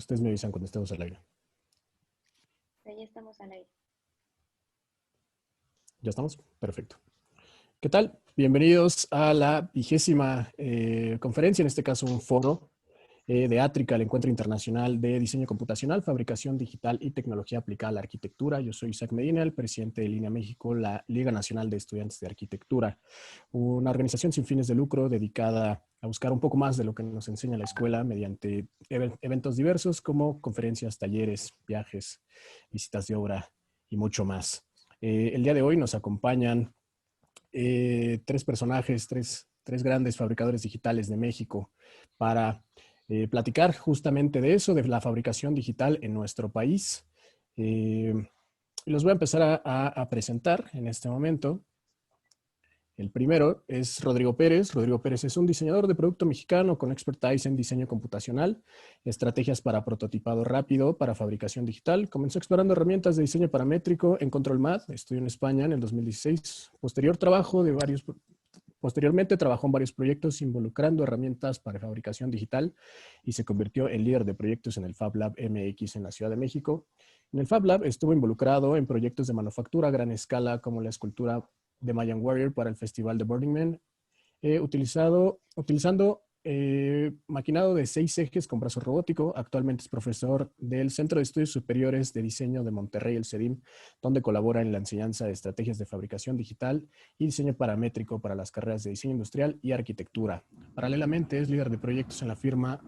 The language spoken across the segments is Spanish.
Ustedes me avisan cuando estemos al aire. Ya estamos al aire. ¿Ya estamos? Perfecto. ¿Qué tal? Bienvenidos a la 20ª conferencia, en este caso un foro de Átrica, el Encuentro Internacional de Diseño Computacional, Fabricación Digital y Tecnología Aplicada a la Arquitectura. Yo soy Isaac Medina, el presidente de Línea México, la Liga Nacional de Estudiantes de Arquitectura, una organización sin fines de lucro dedicada a buscar un poco más de lo que nos enseña la escuela mediante eventos diversos como conferencias, talleres, viajes, visitas de obra y mucho más. El día de hoy nos acompañan tres personajes, tres grandes fabricadores digitales de México para platicar justamente de eso, de la fabricación digital en nuestro país. Los voy a empezar a presentar en este momento. El primero es Rodrigo Pérez. Rodrigo Pérez es un diseñador de producto mexicano con expertise en diseño computacional, estrategias para prototipado rápido para fabricación digital. Comenzó explorando herramientas de diseño paramétrico en Control Math, estudió en España en el 2016. Posteriormente trabajó en varios proyectos involucrando herramientas para fabricación digital y se convirtió en líder de proyectos en el Fab Lab MX en la Ciudad de México. En el Fab Lab estuvo involucrado en proyectos de manufactura a gran escala como la escultura de Mayan Warrior para el Festival de Burning Man, utilizando maquinado de 6 ejes con brazo robótico. Actualmente es profesor del Centro de Estudios Superiores de Diseño de Monterrey, el CEDIM, donde colabora en la enseñanza de estrategias de fabricación digital y diseño paramétrico para las carreras de diseño industrial y arquitectura. Paralelamente es líder de proyectos en la firma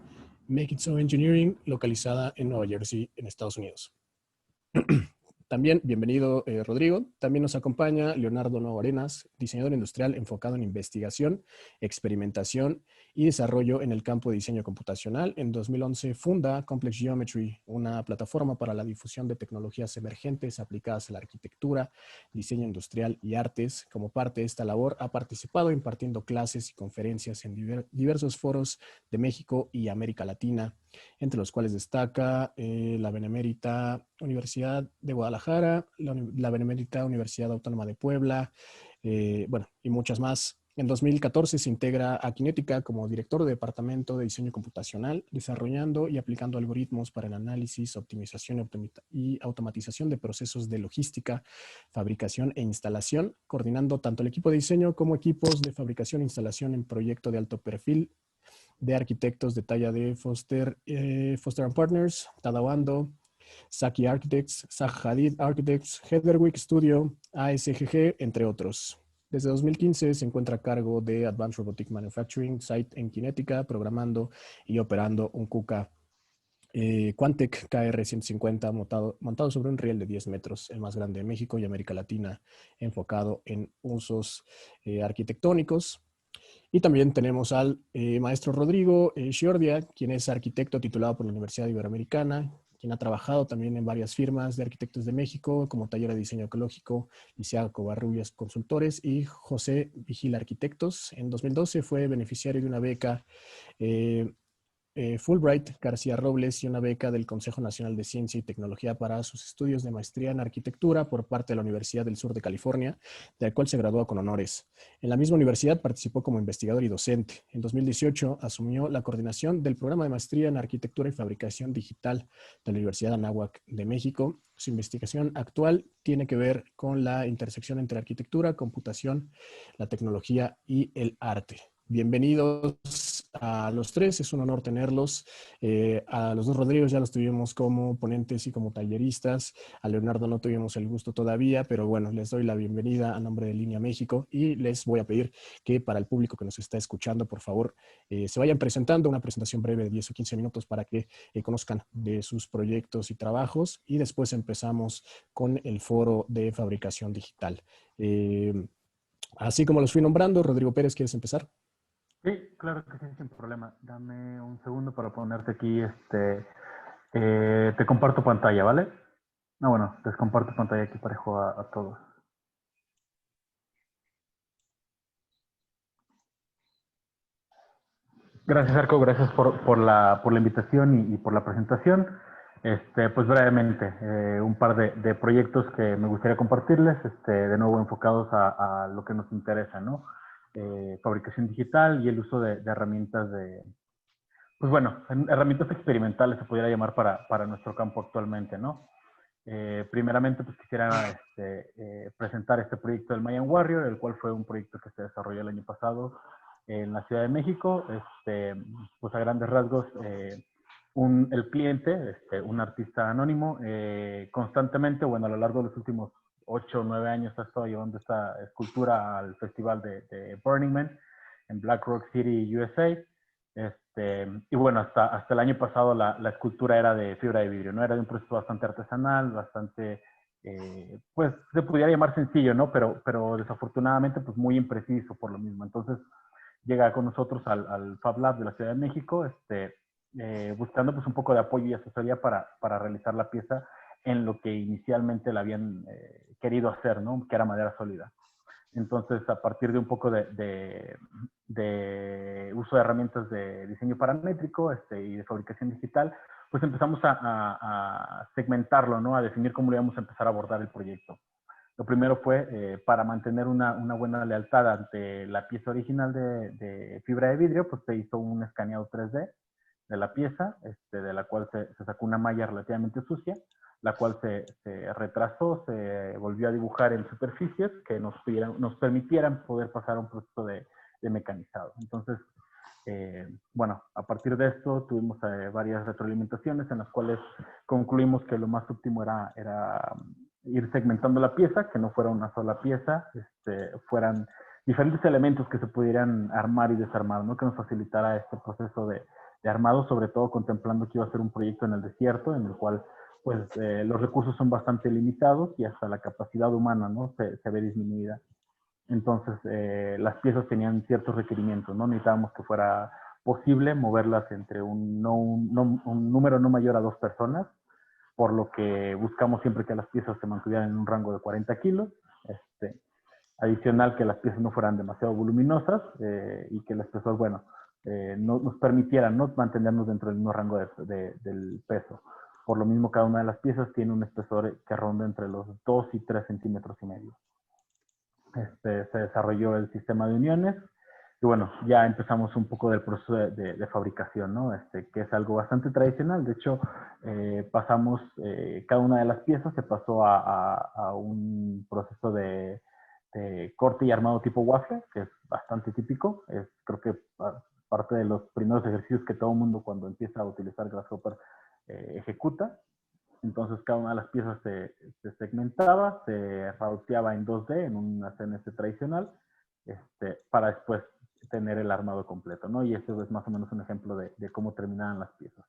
Make It So Engineering, localizada en Nueva Jersey, en Estados Unidos. También, bienvenido Rodrigo. También nos acompaña Leonardo Novo Arenas, diseñador industrial enfocado en investigación, experimentación y desarrollo en el campo de diseño computacional. En 2011 funda Complex Geometry, una plataforma para la difusión de tecnologías emergentes aplicadas a la arquitectura, diseño industrial y artes. Como parte de esta labor, ha participado impartiendo clases y conferencias en diversos foros de México y América Latina, entre los cuales destaca la Benemérita Universidad de Guadalajara, la Benemérita Universidad Autónoma de Puebla, bueno, y muchas más. En 2014 se integra a Kinetica como director de Departamento de Diseño Computacional, desarrollando y aplicando algoritmos para el análisis, optimización y automatización de procesos de logística, fabricación e instalación, coordinando tanto el equipo de diseño como equipos de fabricación e instalación en proyecto de alto perfil de arquitectos de talla de Foster Partners, Tadawando, Saki Architects, Zaha Hadid Architects, Heatherwick Studio, ASGG, entre otros. Desde 2015 se encuentra a cargo de Advanced Robotic Manufacturing Site en Kinetica, programando y operando un KUKA Quantec KR150 montado sobre un riel de 10 metros, el más grande de México y América Latina, enfocado en usos arquitectónicos. Y también tenemos al maestro Rodrigo Sciordia, quien es arquitecto titulado por la Universidad Iberoamericana, quien ha trabajado también en varias firmas de arquitectos de México, como Taller de Diseño Ecológico, Licea Covarrubias Consultores y José Vigil Arquitectos. En 2012 fue beneficiario de una beca Fulbright García Robles y una beca del Consejo Nacional de Ciencia y Tecnología para sus estudios de maestría en arquitectura por parte de la Universidad del Sur de California, de la cual se graduó con honores. En la misma universidad participó como investigador y docente. En 2018 asumió la coordinación del programa de maestría en arquitectura y fabricación digital de la Universidad Anáhuac de México. Su investigación actual tiene que ver con la intersección entre arquitectura, computación, la tecnología y el arte. Bienvenidos a los tres, es un honor tenerlos. A los dos Rodrigos ya los tuvimos como ponentes y como talleristas. A Leonardo no tuvimos el gusto todavía, pero bueno, les doy la bienvenida a nombre de Línea México y les voy a pedir que para el público que nos está escuchando, por favor, se vayan presentando, una presentación breve de 10 o 15 minutos para que conozcan de sus proyectos y trabajos, y después empezamos con el foro de fabricación digital. Así como los fui nombrando, Rodrigo Pérez, ¿quieres empezar? Sí, claro que sí, sin problema. Dame un segundo para ponerte aquí, te comparto pantalla, ¿vale? No, bueno, les comparto pantalla aquí parejo a todos. Gracias, Arco, gracias por la invitación y por la presentación. Pues brevemente, un par de proyectos que me gustaría compartirles, de nuevo enfocados a lo que nos interesa, ¿no? Fabricación digital y el uso de herramientas pues bueno, herramientas experimentales se pudiera llamar para nuestro campo actualmente, ¿no? Primeramente, pues quisiera presentar este proyecto del Mayan Warrior, el cual fue un proyecto que se desarrolló el año pasado en la Ciudad de México. Pues a grandes rasgos, el cliente, un artista anónimo, constantemente, bueno, a lo largo de los últimos 8 o 9 años ha estado llevando esta escultura al festival de Burning Man en Black Rock City, USA. Y bueno, hasta el año pasado la escultura era de fibra de vidrio, ¿no? Era de un proceso bastante artesanal, bastante, pues se pudiera llamar sencillo, ¿no? Pero desafortunadamente, pues muy impreciso por lo mismo. Entonces, llega con nosotros al Fab Lab de la Ciudad de México, buscando pues un poco de apoyo y asesoría para realizar la pieza en lo que inicialmente la habían querido hacer, ¿no? Que era madera sólida. Entonces, a partir de un poco de uso de herramientas de diseño paramétrico y de fabricación digital, pues empezamos a segmentarlo, ¿no? A definir cómo le íbamos a empezar a abordar el proyecto. Lo primero fue, para mantener una buena lealtad ante la pieza original de fibra de vidrio, pues se hizo un escaneado 3D de la pieza, de la cual se sacó una malla relativamente sucia, la cual se retrasó, se volvió a dibujar en superficies que nos permitieran poder pasar a un proceso de mecanizado. Entonces, bueno, a partir de esto tuvimos varias retroalimentaciones en las cuales concluimos que lo más óptimo era ir segmentando la pieza, que no fuera una sola pieza, fueran diferentes elementos que se pudieran armar y desarmar, ¿no? Que nos facilitara este proceso de armado, sobre todo contemplando que iba a ser un proyecto en el desierto, en el cual pues los recursos son bastante limitados y hasta la capacidad humana, ¿no? se ve disminuida. Entonces, las piezas tenían ciertos requerimientos, ¿no? Necesitábamos que fuera posible moverlas entre un número no mayor a 2 personas, por lo que buscamos siempre que las piezas se mantuvieran en un rango de 40 kilos. Adicional, que las piezas no fueran demasiado voluminosas y que el espesor, bueno, nos permitieran, ¿no? Mantenernos dentro del mismo rango del peso. Por lo mismo, cada una de las piezas tiene un espesor que ronda entre los 2 y 3 centímetros y medio. Se desarrolló el sistema de uniones y bueno, ya empezamos un poco del proceso de fabricación, ¿no? Que es algo bastante tradicional. De hecho, pasamos, cada una de las piezas se pasó a un proceso de corte y armado tipo waffle, que es bastante típico. Creo que parte de los primeros ejercicios que todo el mundo cuando empieza a utilizar Grasshopper ejecuta. Entonces cada una de las piezas se segmentaba, se routeaba en 2D en una CNC tradicional, para después tener el armado completo, ¿no? Y este es más o menos un ejemplo de cómo terminaban las piezas.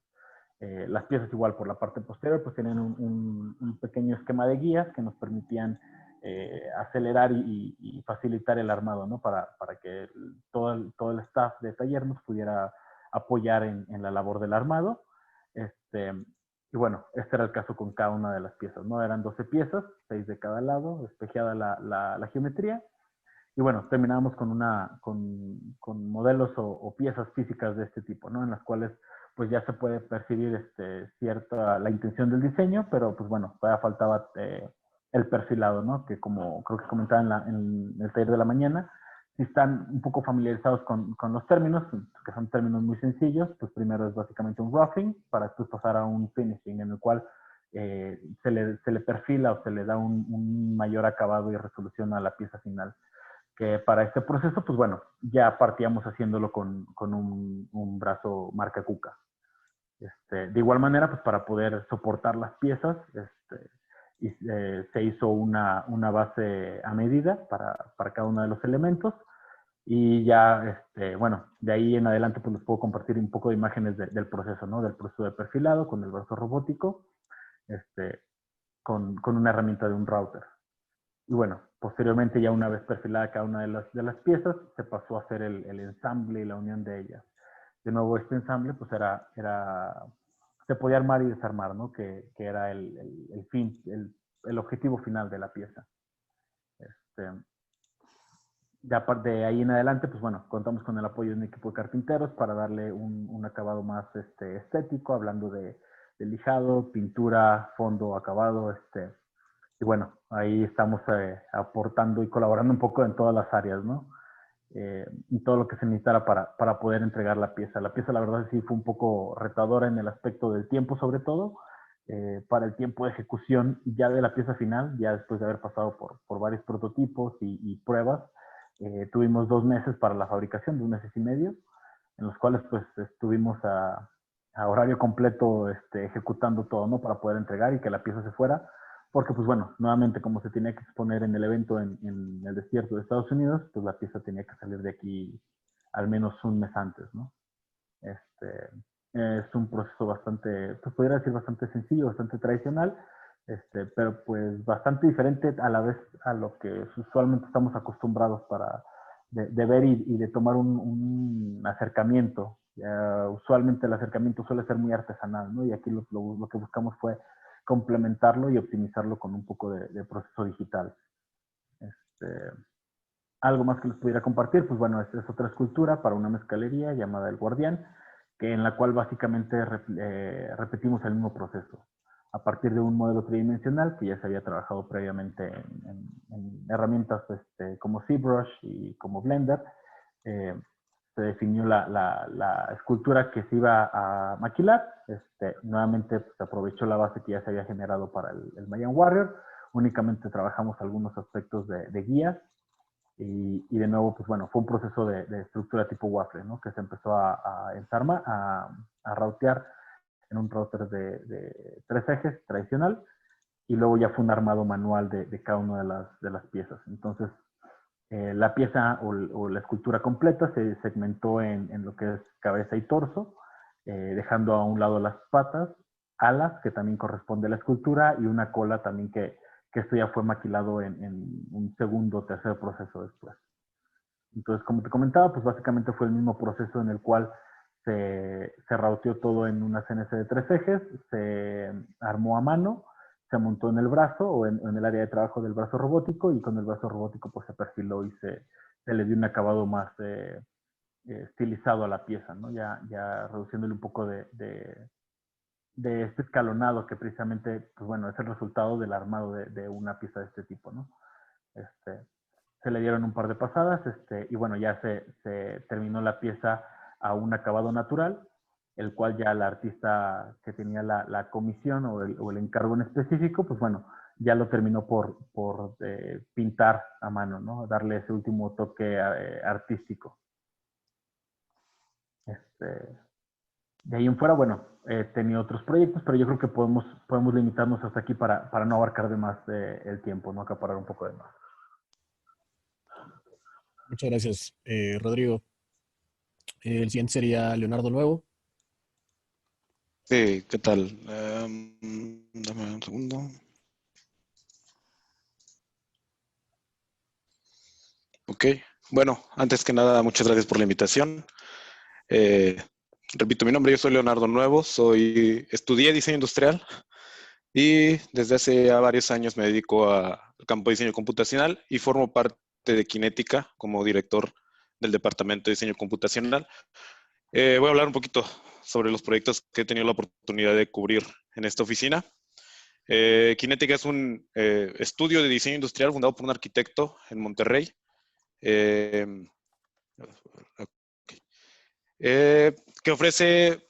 Las piezas igual por la parte posterior pues tenían un pequeño esquema de guías que nos permitían acelerar y facilitar el armado, ¿no? Para que todo el staff de taller nos pudiera apoyar en la labor del armado. Y bueno, este era el caso con cada una de las piezas, ¿no? Eran 12 piezas, 6 de cada lado, espejeada la geometría. Y bueno, terminamos con modelos o piezas físicas de este tipo, ¿no? En las cuales pues ya se puede percibir cierta la intención del diseño, pero pues bueno, todavía faltaba el perfilado, ¿no? Que como creo que comentaba en el taller de la mañana, si están un poco familiarizados con los términos, que son términos muy sencillos, pues primero es básicamente un roughing para después pasar a un finishing en el cual se le perfila o se le da un mayor acabado y resolución a la pieza final. Que para este proceso, pues bueno, ya partíamos haciéndolo con un brazo marca Kuka. De igual manera, pues para poder soportar las piezas, se hizo una base a medida para cada uno de los elementos. Y ya, bueno, de ahí en adelante pues les puedo compartir un poco de imágenes del proceso, ¿no? Del proceso de perfilado con el brazo robótico, con una herramienta de un router. Y bueno, posteriormente ya una vez perfilada cada una de las piezas, se pasó a hacer el ensamble y la unión de ellas. De nuevo, este ensamble pues se podía armar y desarmar, ¿no? Que era el fin, el objetivo final de la pieza. Ya de ahí en adelante, pues bueno, contamos con el apoyo de un equipo de carpinteros para darle un acabado más estético, hablando de lijado, pintura, fondo, acabado, y bueno, ahí estamos aportando y colaborando un poco en todas las áreas, ¿no? y todo lo que se necesitara para poder entregar la pieza. La pieza, la verdad, sí fue un poco retadora en el aspecto del tiempo, sobre todo, para el tiempo de ejecución ya de la pieza final, ya después de haber pasado por varios prototipos y pruebas. Tuvimos 2 meses para la fabricación, 2 meses y medio, en los cuales pues estuvimos a horario completo ejecutando todo, ¿no? Para poder entregar y que la pieza se fuera. Porque, pues bueno, nuevamente, como se tenía que exponer en el evento en el desierto de Estados Unidos, pues la pieza tenía que salir de aquí al menos un mes antes, ¿no? Es un proceso bastante, pues podría decir bastante sencillo, bastante tradicional, pero pues bastante diferente a la vez a lo que usualmente estamos acostumbrados de ver y de tomar un acercamiento. Usualmente el acercamiento suele ser muy artesanal, ¿no? Y aquí lo que buscamos fue complementarlo y optimizarlo con un poco de proceso digital. Algo más que les pudiera compartir, pues bueno, es otra escultura para una mezcalería llamada El Guardián, en la cual básicamente repetimos el mismo proceso. A partir de un modelo tridimensional que ya se había trabajado previamente en herramientas como ZBrush y como Blender, se definió la escultura que se iba a maquilar. Nuevamente pues, se aprovechó la base que ya se había generado para el Mayan Warrior. Únicamente trabajamos algunos aspectos de guía. Y de nuevo, pues bueno, fue un proceso de estructura tipo waffle, ¿no? Que se empezó a ensarmar, a routear en un router de 3 ejes tradicional, y luego ya fue un armado manual de cada una de las piezas. Entonces, la pieza o la escultura completa se segmentó en lo que es cabeza y torso, dejando a un lado las patas, alas, que también corresponde a la escultura, y una cola también que esto ya fue maquilado en un segundo o tercer proceso después. Entonces, como te comentaba, pues básicamente fue el mismo proceso en el cual se routeó todo en una CNC de 3 ejes, se armó a mano, se montó en el brazo o en el área de trabajo del brazo robótico, y con el brazo robótico pues se perfiló y se le dio un acabado más estilizado a la pieza, ¿no? Ya reduciéndole un poco de este escalonado que precisamente, pues bueno, es el resultado del armado de una pieza de este tipo, ¿no? Se le dieron un par de pasadas, y bueno, ya se terminó la pieza a un acabado natural, el cual ya la artista que tenía la comisión o el encargo en específico, pues bueno, ya lo terminó por pintar a mano, ¿no? Darle ese último toque artístico. De ahí en fuera, bueno, he tenido otros proyectos, pero yo creo que podemos limitarnos hasta aquí para no abarcar de más el tiempo, no acaparar un poco de más. Muchas gracias, Rodrigo. El siguiente sería Leonardo Nuevo. Sí, ¿qué tal? Dame un segundo. Ok, bueno, antes que nada, muchas gracias por la invitación. Repito mi nombre, yo soy Leonardo Nuevo, estudié diseño industrial y desde hace ya varios años me dedico al campo de diseño computacional y formo parte de Kinetica como director del departamento de diseño computacional. Voy a hablar un poquito sobre los proyectos que he tenido la oportunidad de cubrir en esta oficina. Kinetica es un estudio de diseño industrial fundado por un arquitecto en Monterrey. Que ofrece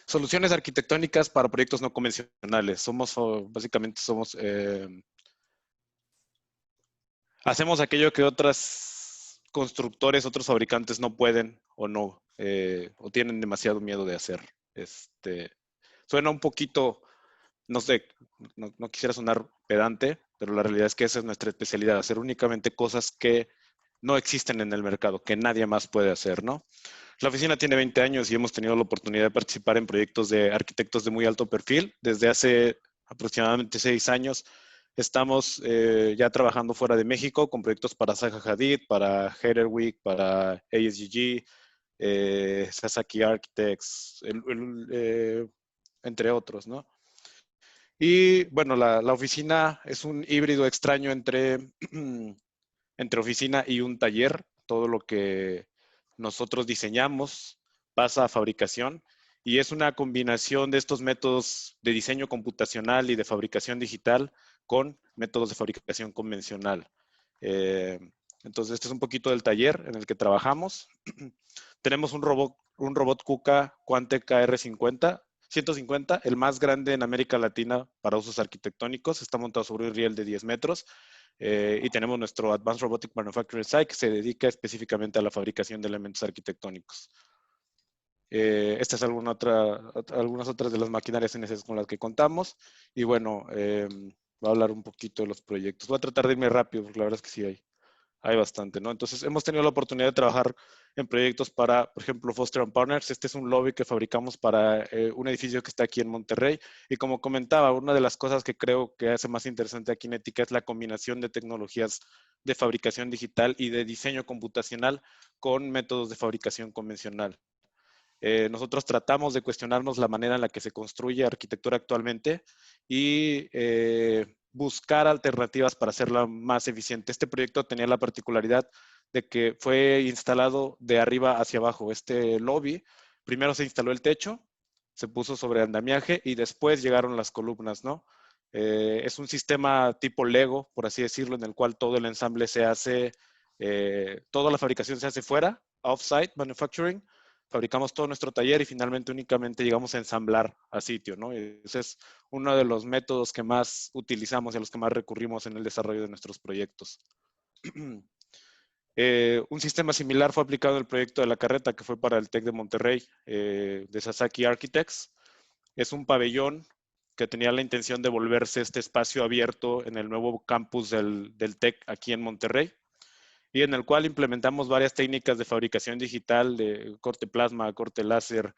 soluciones arquitectónicas para proyectos no convencionales. Básicamente hacemos aquello que otros constructores, otros fabricantes no pueden o no, o tienen demasiado miedo de hacer. Suena un poquito, no sé, no quisiera sonar pedante, pero la realidad es que esa es nuestra especialidad, hacer únicamente cosas que no existen en el mercado, que nadie más puede hacer, ¿no? La oficina tiene 20 años y hemos tenido la oportunidad de participar en proyectos de arquitectos de muy alto perfil. Desde hace aproximadamente 6 años estamos ya trabajando fuera de México con proyectos para Zaha Hadid, para Heatherwick, para ASGG, Sasaki Architects, entre otros, ¿no? Y bueno, la oficina es un híbrido extraño entre oficina y un taller. Todo lo que nosotros diseñamos pasa a fabricación y es una combinación de estos métodos de diseño computacional y de fabricación digital con métodos de fabricación convencional. Entonces, este es un poquito del taller en el que trabajamos. Tenemos un robot KUKA Quante KR50, 150, el más grande en América Latina para usos arquitectónicos. Está montado sobre un riel de 10 metros. Y tenemos nuestro Advanced Robotic Manufacturing Site, que se dedica específicamente a la fabricación de elementos arquitectónicos. Esta es algunas otras de las maquinarias NSS con las que contamos. Y bueno, voy a hablar un poquito de los proyectos. Voy a tratar de irme rápido, porque la verdad es que sí hay bastante, ¿no? Entonces, hemos tenido la oportunidad de trabajar en proyectos para, por ejemplo, Foster & Partners. Este es un lobby que fabricamos para un edificio que está aquí en Monterrey. Y como comentaba, una de las cosas que creo que hace más interesante a Kinetica es la combinación de tecnologías de fabricación digital y de diseño computacional con métodos de fabricación convencional. Nosotros tratamos de cuestionarnos la manera en la que se construye arquitectura actualmente y buscar alternativas para hacerla más eficiente. Este proyecto tenía la particularidad de que fue instalado de arriba hacia abajo. Este lobby, primero se instaló el techo, se puso sobre andamiaje y después llegaron las columnas, ¿no? Es un sistema tipo Lego, por así decirlo, en el cual todo el ensamble se hace, toda la fabricación se hace fuera, off-site manufacturing. Fabricamos todo nuestro taller y finalmente únicamente llegamos a ensamblar a sitio, ¿no? Ese es uno de los métodos que más utilizamos y a los que más recurrimos en el desarrollo de nuestros proyectos. Un sistema similar fue aplicado en el proyecto de la carreta que fue para el TEC de Monterrey, de Sasaki Architects. Es un pabellón que tenía la intención de volverse este espacio abierto en el nuevo campus del TEC aquí en Monterrey, y en el cual implementamos varias técnicas de fabricación digital, de corte plasma, corte láser,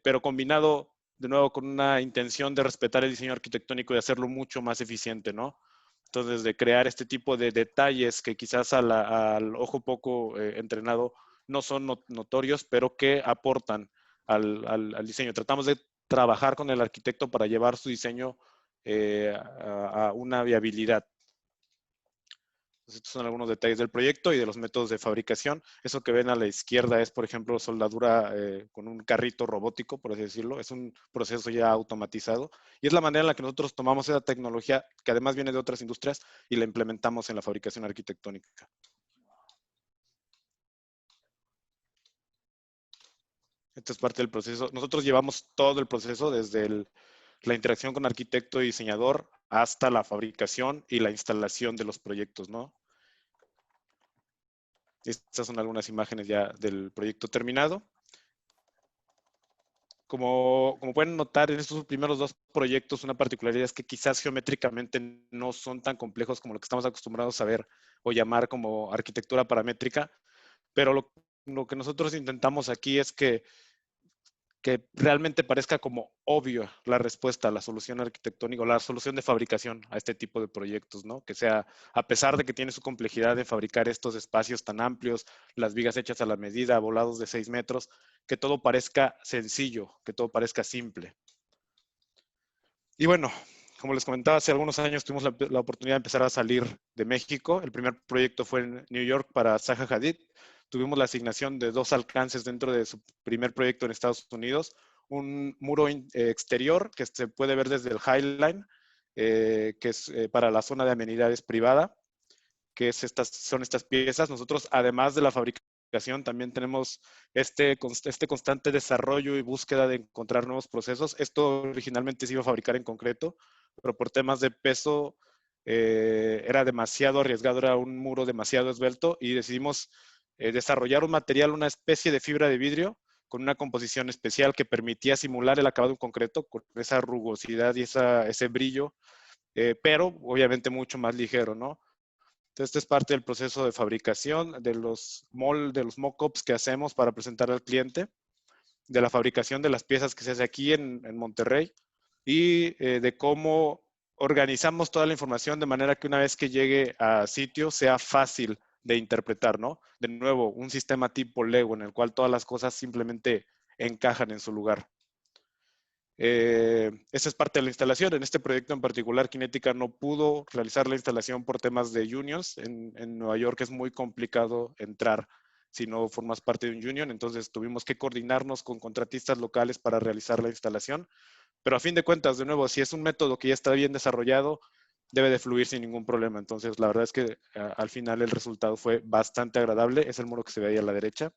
pero combinado de nuevo con una intención de respetar el diseño arquitectónico y hacerlo mucho más eficiente, ¿no? Entonces, de crear este tipo de detalles que quizás al ojo poco entrenado no son notorios, pero que aportan al diseño. Tratamos de trabajar con el arquitecto para llevar su diseño a una viabilidad. Estos son algunos detalles del proyecto y de los métodos de fabricación. Eso que ven a la izquierda es, por ejemplo, soldadura con un carrito robótico, por así decirlo. Es un proceso ya automatizado. Y es la manera en la que nosotros tomamos esa tecnología, que además viene de otras industrias, y la implementamos en la fabricación arquitectónica. Esto es parte del proceso. Nosotros llevamos todo el proceso desde la interacción con arquitecto y diseñador hasta la fabricación y la instalación de los proyectos, ¿no? Estas son algunas imágenes ya del proyecto terminado. Como pueden notar, en estos primeros dos proyectos, una particularidad es que quizás geométricamente no son tan complejos como lo que estamos acostumbrados a ver o llamar como arquitectura paramétrica, pero lo que nosotros intentamos aquí es que realmente parezca como obvio la respuesta a la solución arquitectónica o la solución de fabricación a este tipo de proyectos, ¿no? Que sea, a pesar de que tiene su complejidad de fabricar estos espacios tan amplios, las vigas hechas a la medida, volados de 6 metros, que todo parezca sencillo, que todo parezca simple. Y bueno, como les comentaba, hace algunos años tuvimos la oportunidad de empezar a salir de México. El primer proyecto fue en New York para Zaha Hadid. Tuvimos la asignación de 2 alcances dentro de su primer proyecto en Estados Unidos. Un muro exterior que se puede ver desde el High Line, que es para la zona de amenidades privada, que son estas piezas. Nosotros, además de la fabricación, también tenemos este constante desarrollo y búsqueda de encontrar nuevos procesos. Esto originalmente se iba a fabricar en concreto, pero por temas de peso era demasiado arriesgado, era un muro demasiado esbelto y decidimos desarrollar un material, una especie de fibra de vidrio con una composición especial que permitía simular el acabado en concreto con esa rugosidad y ese brillo, pero obviamente mucho más ligero, ¿no? Entonces, este es parte del proceso de fabricación, de los mock-ups que hacemos para presentar al cliente, de la fabricación de las piezas que se hace aquí en Monterrey y de cómo organizamos toda la información de manera que una vez que llegue a sitio sea fácil de interpretar, ¿no? De nuevo, un sistema tipo Lego en el cual todas las cosas simplemente encajan en su lugar. Esa es parte de la instalación. En este proyecto en particular, Kinetica no pudo realizar la instalación por temas de unions. En Nueva York es muy complicado entrar si no formas parte de un union, entonces tuvimos que coordinarnos con contratistas locales para realizar la instalación. Pero a fin de cuentas, de nuevo, si es un método que ya está bien desarrollado, debe de fluir sin ningún problema. Entonces, la verdad es que al final el resultado fue bastante agradable. Es el muro que se ve ahí a la derecha.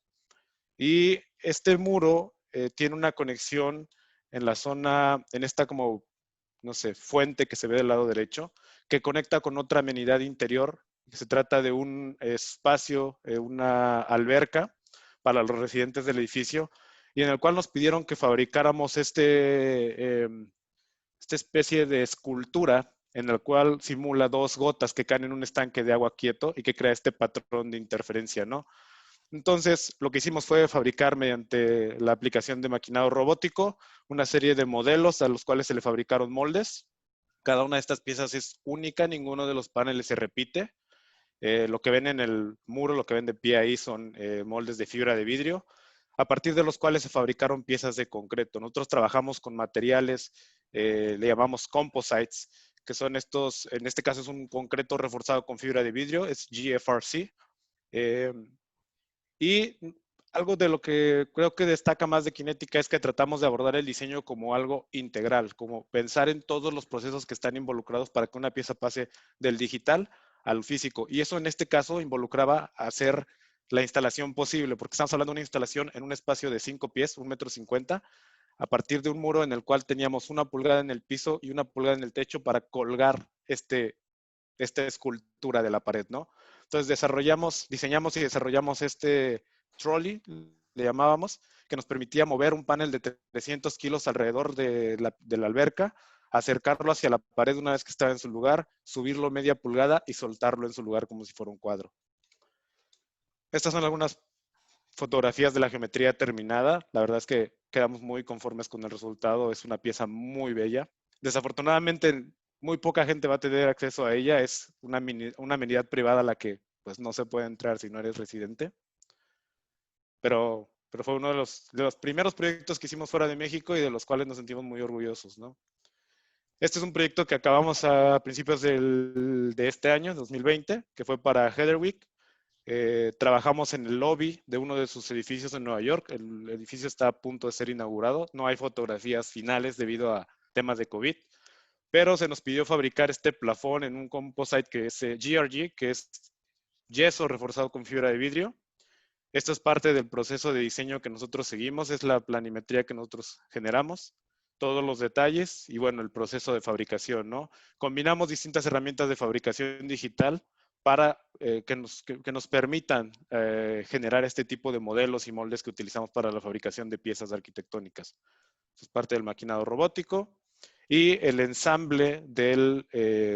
Y este muro tiene una conexión en la zona, en esta como, no sé, fuente que se ve del lado derecho, que conecta con otra amenidad interior. Se trata de un espacio, una alberca para los residentes del edificio, y en el cual nos pidieron que fabricáramos esta especie de escultura en el cual simula dos gotas que caen en un estanque de agua quieto y que crea este patrón de interferencia, ¿no? Entonces, lo que hicimos fue fabricar mediante la aplicación de maquinado robótico una serie de modelos a los cuales se le fabricaron moldes. Cada una de estas piezas es única, ninguno de los paneles se repite. Lo que ven en el muro, lo que ven de pie ahí son moldes de fibra de vidrio, a partir de los cuales se fabricaron piezas de concreto. Nosotros trabajamos con materiales, le llamamos composites, que son estos, en este caso es un concreto reforzado con fibra de vidrio, es GFRC. Y algo de lo que creo que destaca más de Kinetica es que tratamos de abordar el diseño como algo integral, como pensar en todos los procesos que están involucrados para que una pieza pase del digital al físico. Y eso en este caso involucraba hacer la instalación posible, porque estamos hablando de una instalación en un espacio de 5 pies, 1,50 m, a partir de un muro en el cual teníamos 1 pulgada en el piso y 1 pulgada en el techo para colgar esta escultura de la pared, ¿no? Entonces diseñamos y desarrollamos este trolley, le llamábamos, que nos permitía mover un panel de 300 kilos alrededor de la alberca, acercarlo hacia la pared una vez que estaba en su lugar, subirlo media pulgada y soltarlo en su lugar como si fuera un cuadro. Estas son algunas fotografías de la geometría terminada. La verdad es que quedamos muy conformes con el resultado. Es una pieza muy bella. Desafortunadamente, muy poca gente va a tener acceso a ella. Es una amenidad privada a la que pues, no se puede entrar si no eres residente. Pero fue uno de los primeros proyectos que hicimos fuera de México y de los cuales nos sentimos muy orgullosos, ¿no? Este es un proyecto que acabamos a principios de este año, 2020, que fue para Heatherwick. Trabajamos en el lobby de uno de sus edificios en Nueva York. El edificio está a punto de ser inaugurado. No hay fotografías finales debido a temas de COVID, pero se nos pidió fabricar este plafón en un composite que es GRG, que es yeso reforzado con fibra de vidrio. Esto es parte del proceso de diseño que nosotros seguimos, es la planimetría que nosotros generamos, todos los detalles y bueno, el proceso de fabricación, ¿no? Combinamos distintas herramientas de fabricación digital para que nos permitan generar este tipo de modelos y moldes que utilizamos para la fabricación de piezas arquitectónicas. Esto es parte del maquinado robótico. Y el ensamble del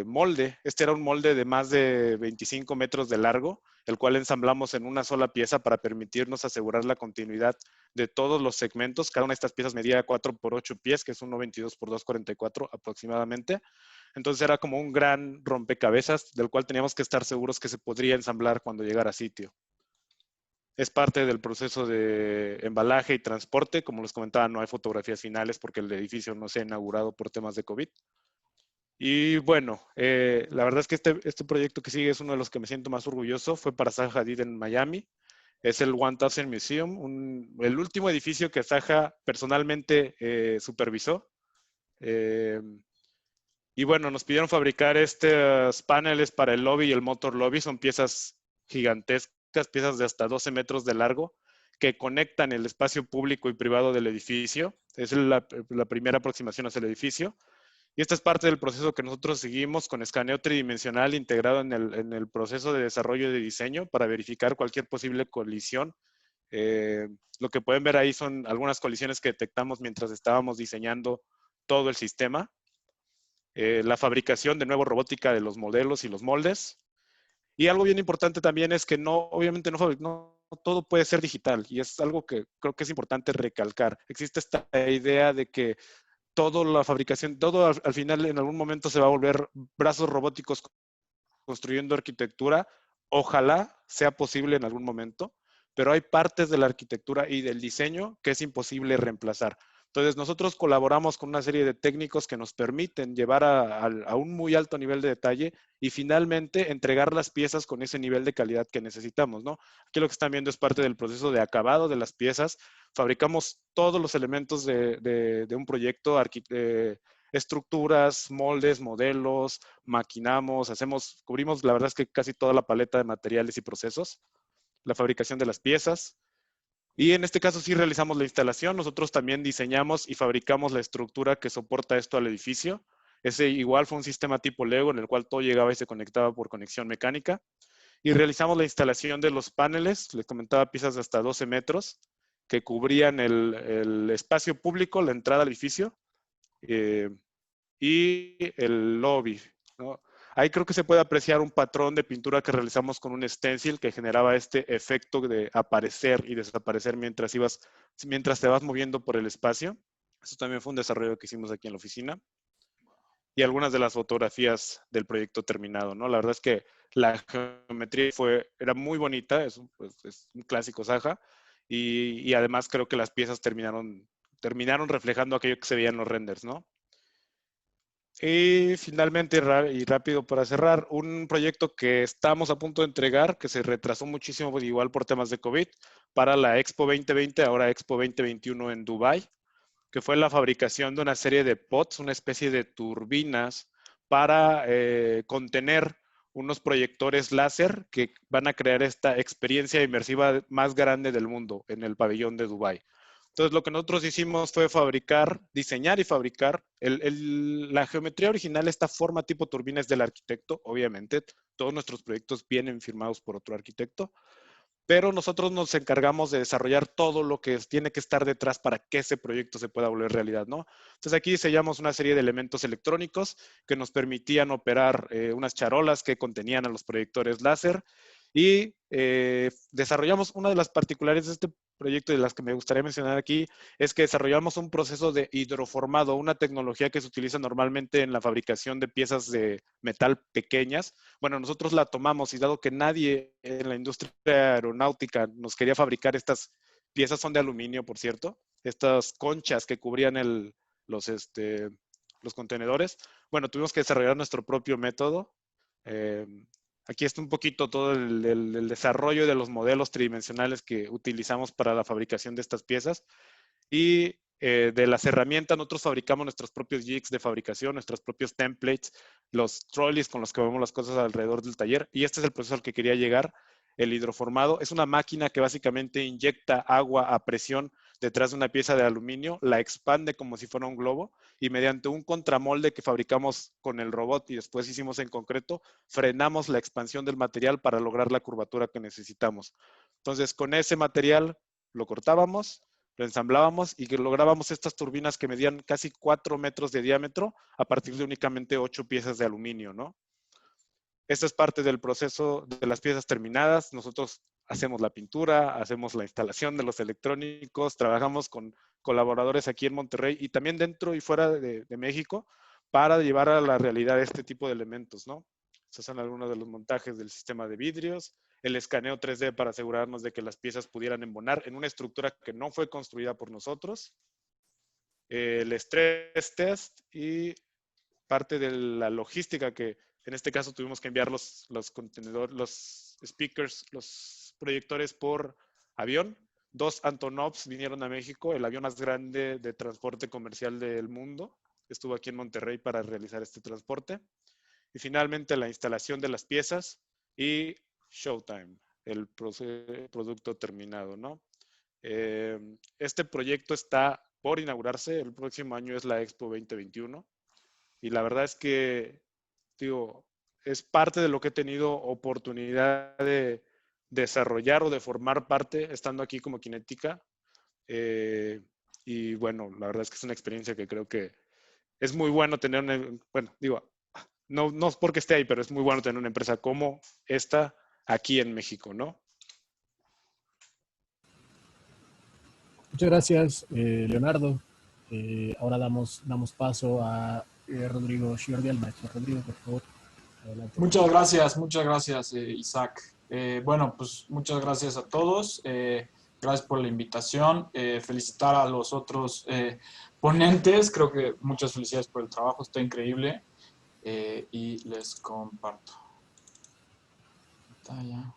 molde. Este era un molde de más de 25 metros de largo, el cual ensamblamos en una sola pieza para permitirnos asegurar la continuidad de todos los segmentos. Cada una de estas piezas medía 4 por 8 pies, que es 1,22 por 2,44 aproximadamente. Entonces era como un gran rompecabezas del cual teníamos que estar seguros que se podría ensamblar cuando llegara a sitio. Es parte del proceso de embalaje y transporte. Como les comentaba, no hay fotografías finales porque el edificio no se ha inaugurado por temas de COVID. Y bueno, la verdad es que este proyecto que sigue es uno de los que me siento más orgulloso. Fue para Zaha Hadid en Miami. Es el 1000 Museum, el último edificio que Zaha personalmente supervisó. Y bueno, nos pidieron fabricar estos paneles para el lobby y el motor lobby. Son piezas gigantescas, piezas de hasta 12 metros de largo, que conectan el espacio público y privado del edificio. Es la primera aproximación hacia el edificio. Y esta es parte del proceso que nosotros seguimos con escaneo tridimensional integrado en el proceso de desarrollo de diseño para verificar cualquier posible colisión. Lo que pueden ver ahí son algunas colisiones que detectamos mientras estábamos diseñando todo el sistema. La fabricación de nuevo robótica de los modelos y los moldes. Y algo bien importante también es que obviamente no todo puede ser digital, y es algo que creo que es importante recalcar. Existe esta idea de que toda la fabricación, todo al final en algún momento se va a volver brazos robóticos construyendo arquitectura. Ojalá sea posible en algún momento, pero hay partes de la arquitectura y del diseño que es imposible reemplazar. Entonces, nosotros colaboramos con una serie de técnicos que nos permiten llevar a un muy alto nivel de detalle y finalmente entregar las piezas con ese nivel de calidad que necesitamos, ¿no? Aquí lo que están viendo es parte del proceso de acabado de las piezas. Fabricamos todos los elementos de un proyecto estructuras, moldes, modelos, maquinamos, cubrimos la verdad es que casi toda la paleta de materiales y procesos, la fabricación de las piezas. Y en este caso sí realizamos la instalación. Nosotros también diseñamos y fabricamos la estructura que soporta esto al edificio. Ese igual fue un sistema tipo Lego en el cual todo llegaba y se conectaba por conexión mecánica. Y realizamos la instalación de los paneles, les comentaba, piezas de hasta 12 metros, que cubrían el espacio público, la entrada al edificio y el lobby, ¿no? Ahí creo que se puede apreciar un patrón de pintura que realizamos con un stencil que generaba este efecto de aparecer y desaparecer mientras te vas moviendo por el espacio. Eso también fue un desarrollo que hicimos aquí en la oficina. Y algunas de las fotografías del proyecto terminado, ¿no? La verdad es que la geometría era muy bonita, es un clásico Zaha, y además creo que las piezas terminaron reflejando aquello que se veía en los renders, ¿no? Y finalmente, y rápido para cerrar, un proyecto que estamos a punto de entregar, que se retrasó muchísimo, igual por temas de COVID, para la Expo 2020, ahora Expo 2021 en Dubái, que fue la fabricación de una serie de pods, una especie de turbinas para contener unos proyectores láser que van a crear esta experiencia inmersiva más grande del mundo en el pabellón de Dubái. Entonces, lo que nosotros hicimos fue diseñar y fabricar. La geometría original, esta forma tipo turbina es del arquitecto, obviamente. Todos nuestros proyectos vienen firmados por otro arquitecto, pero nosotros nos encargamos de desarrollar todo lo que tiene que estar detrás para que ese proyecto se pueda volver realidad, ¿no? Entonces aquí diseñamos una serie de elementos electrónicos que nos permitían operar unas charolas que contenían a los proyectores láser y desarrollamos una de las particularidades de este proyecto y de las que me gustaría mencionar aquí es que desarrollamos un proceso de hidroformado, una tecnología que se utiliza normalmente en la fabricación de piezas de metal pequeñas. Bueno, nosotros la tomamos y dado que nadie en la industria aeronáutica nos quería fabricar estas piezas, son de aluminio, por cierto, estas conchas que cubrían los contenedores. Bueno, tuvimos que desarrollar nuestro propio método. Eh, Aquí está un poquito todo el desarrollo de los modelos tridimensionales que utilizamos para la fabricación de estas piezas. Y de las herramientas, nosotros fabricamos nuestros propios jigs de fabricación, nuestros propios templates, los trolleys con los que movemos las cosas alrededor del taller. Y este es el proceso al que quería llegar. El hidroformado es una máquina que básicamente inyecta agua a presión detrás de una pieza de aluminio, la expande como si fuera un globo y mediante un contramolde que fabricamos con el robot y después hicimos en concreto, frenamos la expansión del material para lograr la curvatura que necesitamos. Entonces, con ese material lo cortábamos, lo ensamblábamos y que lográbamos estas turbinas que medían casi 4 metros de diámetro a partir de únicamente 8 piezas de aluminio, ¿no? Esta es parte del proceso de las piezas terminadas. Nosotros hacemos la pintura, hacemos la instalación de los electrónicos, trabajamos con colaboradores aquí en Monterrey y también dentro y fuera de México para llevar a la realidad este tipo de elementos, ¿no? Estos son algunos de los montajes del sistema de vidrios, el escaneo 3D para asegurarnos de que las piezas pudieran embonar en una estructura que no fue construida por nosotros, el stress test y parte de la logística que en este caso tuvimos que enviar los contenedores, los speakers, los proyectores por avión. 2 Antonovs vinieron a México, el avión más grande de transporte comercial del mundo. Estuvo aquí en Monterrey para realizar este transporte. Y finalmente la instalación de las piezas y Showtime, el producto terminado, ¿no? Este proyecto está por inaugurarse, el próximo año es la Expo 2021 y la verdad es que, digo, es parte de lo que he tenido oportunidad de desarrollar o de formar parte estando aquí como Kinetica. Y bueno, la verdad es que es una experiencia que creo que es muy bueno tener bueno, digo, no es porque esté ahí, pero es muy bueno tener una empresa como esta aquí en México, ¿no? Muchas gracias, Leonardo. Ahora damos paso a Rodrigo Sciordi, al maestro Rodrigo, por favor. Adelante. Muchas gracias, Isaac. Bueno, pues muchas gracias a todos. Gracias por la invitación. Felicitar a los otros ponentes. Creo que muchas felicidades por el trabajo, está increíble. Y les comparto. Pantalla.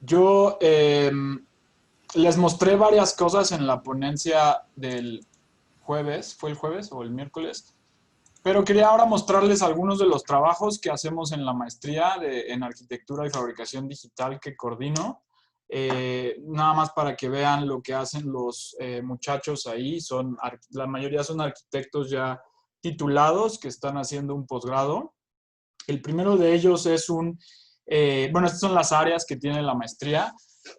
Yo les mostré varias cosas en la ponencia del jueves, ¿fue el jueves o el miércoles? Pero quería ahora mostrarles algunos de los trabajos que hacemos en la maestría en arquitectura y fabricación digital que coordino. Nada más para que vean lo que hacen los muchachos ahí. La mayoría son arquitectos ya titulados que están haciendo un posgrado. El primero de ellos es bueno, estas son las áreas que tiene la maestría,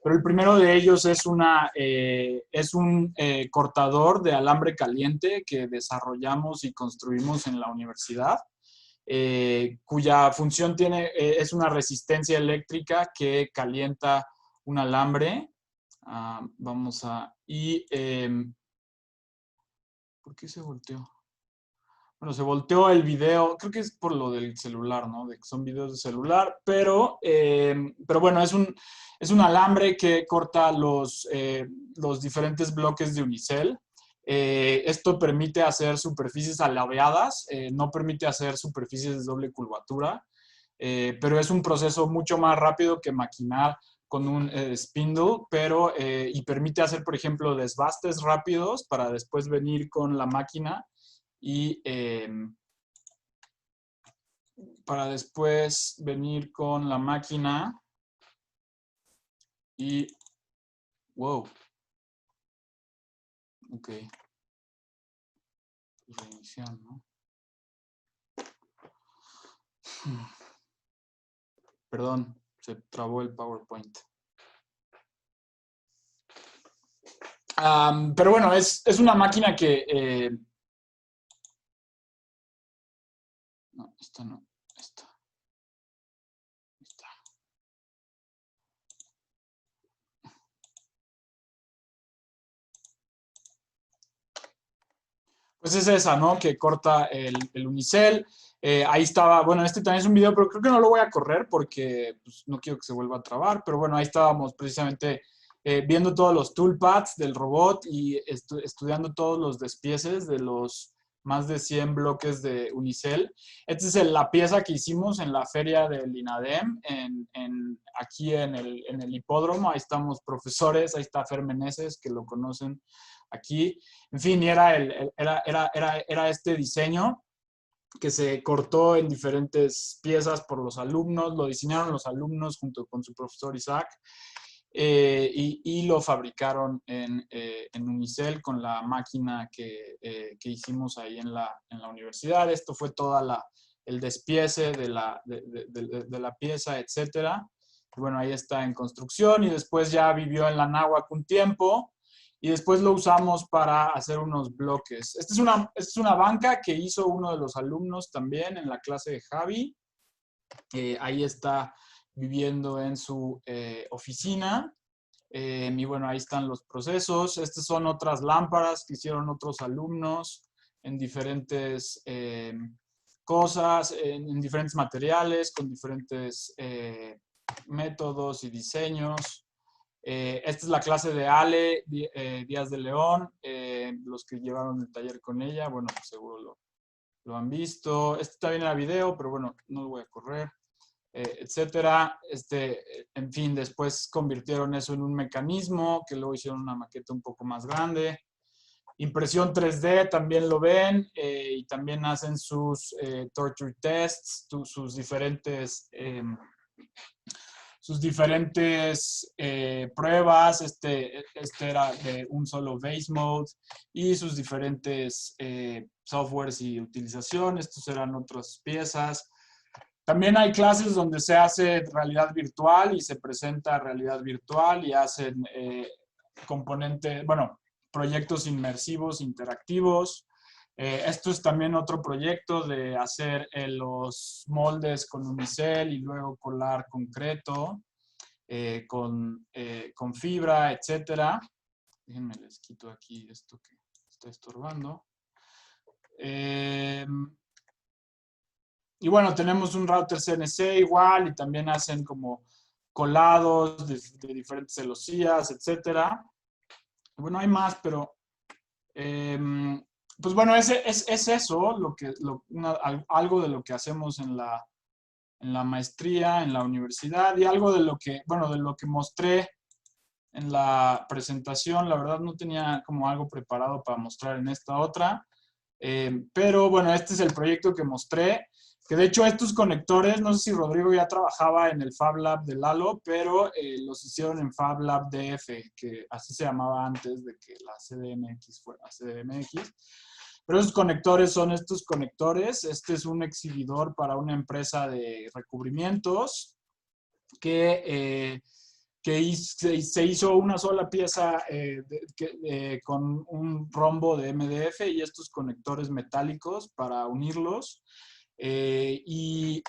pero el primero de ellos es un cortador de alambre caliente que desarrollamos y construimos en la universidad, cuya función es una resistencia eléctrica que calienta un alambre. ¿Por qué se volteó? Bueno, se volteó el video, creo que es por lo del celular, ¿no? De que son videos de celular, pero bueno, es un alambre que corta los diferentes bloques de unicel. Esto permite hacer superficies alabeadas, no permite hacer superficies de doble curvatura, pero es un proceso mucho más rápido que maquinar con un spindle, y permite hacer, por ejemplo, desbastes rápidos para después venir con la máquina y para después venir con la máquina y wow, ok, reiniciar, ¿no? Perdón, se trabó el PowerPoint. Pero bueno, es una máquina que no, esta no, esta. Pues es esa, ¿no? Que corta el unicel. Ahí estaba, bueno, este también es un video, pero creo que no lo voy a correr porque pues, no quiero que se vuelva a trabar, pero bueno, ahí estábamos precisamente viendo todos los toolpaths del robot y estudiando todos los despieces de los más de 100 bloques de unicel. Esta es la pieza que hicimos en la feria del INADEM, aquí en el hipódromo. Ahí estamos profesores, ahí está Fer Meneses, que lo conocen aquí. En fin, era este diseño que se cortó en diferentes piezas por los alumnos, lo diseñaron los alumnos junto con su profesor Isaac, y lo fabricaron en unicel con la máquina que hicimos ahí en la universidad. Esto fue toda el despiece de la pieza, etcétera. Bueno, ahí está en construcción y después ya vivió en la náhuatl un tiempo y después lo usamos para hacer unos bloques. Esta es una banca que hizo uno de los alumnos también en la clase de Javi. Ahí está viviendo en su oficina. Y bueno, ahí están los procesos. Estas son otras lámparas que hicieron otros alumnos en diferentes cosas, en diferentes materiales, con diferentes métodos y diseños. Esta es la clase de Ale Díaz de León, los que llevaron el taller con ella, bueno, pues seguro lo han visto. Este también era video, pero bueno, no lo voy a correr, etcétera. En fin, después convirtieron eso en un mecanismo, que luego hicieron una maqueta un poco más grande. Impresión 3D también lo ven, y también hacen sus torture tests, sus diferentes pruebas. Este era de un solo base mode y sus diferentes softwares y utilización. Estos eran otras piezas. También hay clases donde se hace realidad virtual y se presenta realidad virtual y hacen proyectos inmersivos, interactivos. Esto es también otro proyecto de hacer los moldes con unicel y luego colar concreto con fibra, etcétera. Déjenme les quito aquí esto que está estorbando. Y bueno, tenemos un router CNC igual y también hacen como colados de diferentes celosías, etcétera. Bueno, hay más, pero pues bueno, es eso, algo de lo que hacemos en la maestría, en la universidad, y algo de lo que mostré en la presentación. La verdad no tenía como algo preparado para mostrar en esta otra. Pero bueno, este es el proyecto que mostré. Que de hecho estos conectores, no sé si Rodrigo ya trabajaba en el Fab Lab de Lalo, pero los hicieron en Fab Lab DF, que así se llamaba antes de que la CDMX fuera CDMX. Pero esos conectores son estos conectores. Este es un exhibidor para una empresa de recubrimientos que se hizo una sola pieza con un rombo de MDF y estos conectores metálicos para unirlos. Y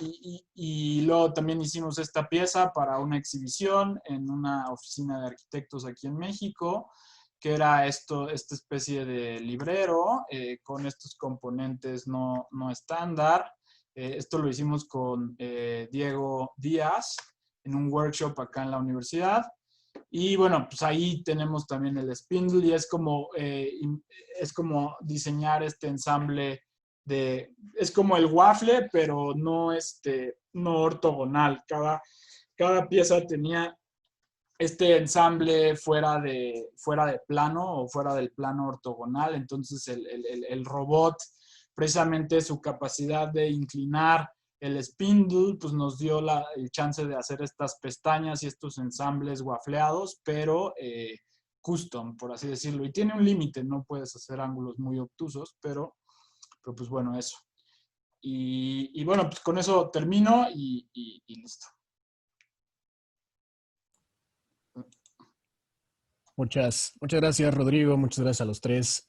luego también hicimos esta pieza para una exhibición en una oficina de arquitectos aquí en México, que era esta especie de librero con estos componentes no estándar. Esto lo hicimos con Diego Díaz en un workshop acá en la universidad. Y bueno, pues ahí tenemos también el spindle y es como diseñar este ensamble es como el waffle, pero no ortogonal. Cada pieza tenía este ensamble fuera de plano o fuera del plano ortogonal. Entonces el robot, precisamente su capacidad de inclinar el spindle, pues nos dio el chance de hacer estas pestañas y estos ensambles wafleados, pero custom, por así decirlo. Y tiene un límite, no puedes hacer ángulos muy obtusos, pero pues bueno, eso. Y bueno, pues con eso termino y listo. Muchas gracias, Rodrigo. Muchas gracias a los tres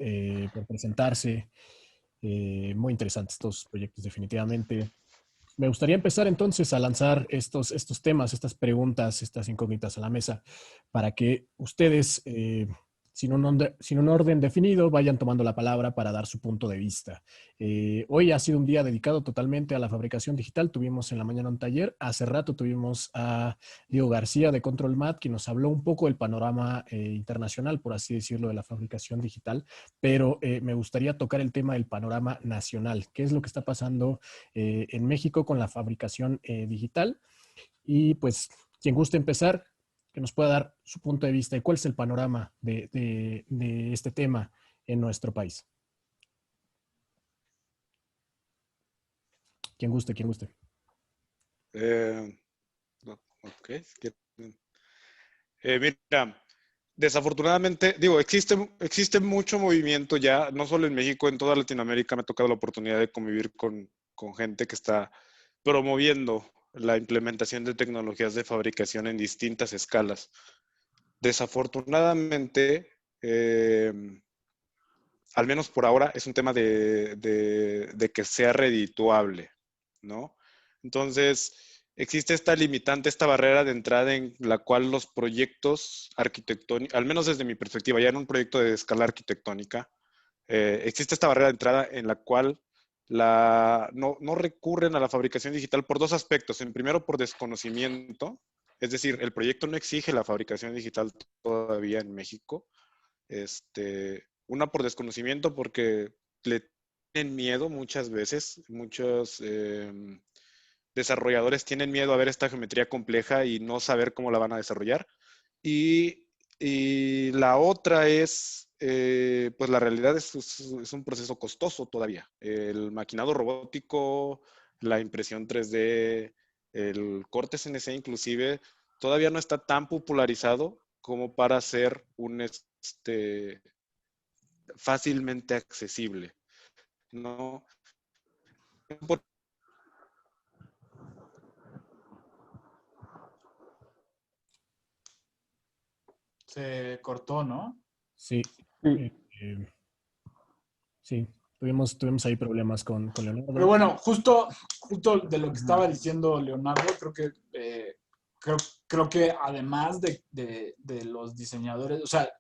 por presentarse. Muy interesantes estos proyectos, definitivamente. Me gustaría empezar entonces a lanzar estos temas, estas preguntas, estas incógnitas a la mesa, para que ustedes, sin un orden definido, vayan tomando la palabra para dar su punto de vista. Hoy ha sido un día dedicado totalmente a la fabricación digital. Tuvimos en la mañana un taller. Hace rato tuvimos a Diego García de Control Mat, que nos habló un poco del panorama internacional, por así decirlo, de la fabricación digital. Pero me gustaría tocar el tema del panorama nacional. ¿Qué es lo que está pasando en México con la fabricación digital? Y pues, quien guste empezar, que nos pueda dar su punto de vista y cuál es el panorama de este tema en nuestro país. Quien guste. Ok. Mira, desafortunadamente, digo, existe mucho movimiento ya, no solo en México, en toda Latinoamérica me ha tocado la oportunidad de convivir con gente que está promoviendo la implementación de tecnologías de fabricación en distintas escalas. Desafortunadamente, al menos por ahora, es un tema de que sea redituable, ¿no? Entonces, existe esta limitante, esta barrera de entrada en la cual los proyectos arquitectónicos, al menos desde mi perspectiva, ya en un proyecto de escala arquitectónica, existe esta barrera de entrada en la cual no recurren a la fabricación digital por dos aspectos. En primero, por desconocimiento, es decir, el proyecto no exige la fabricación digital todavía en México. Una por desconocimiento, porque le tienen miedo muchas veces, muchos desarrolladores tienen miedo a ver esta geometría compleja y no saber cómo la van a desarrollar. Y la otra es, pues la realidad es un proceso costoso todavía. El maquinado robótico, la impresión 3D, el corte CNC inclusive, todavía no está tan popularizado como para ser un fácilmente accesible, ¿no? Se cortó, ¿no? Sí. Sí, tuvimos ahí problemas con Leonardo. Pero bueno, justo de lo que estaba diciendo Leonardo, creo que además de los diseñadores, o sea,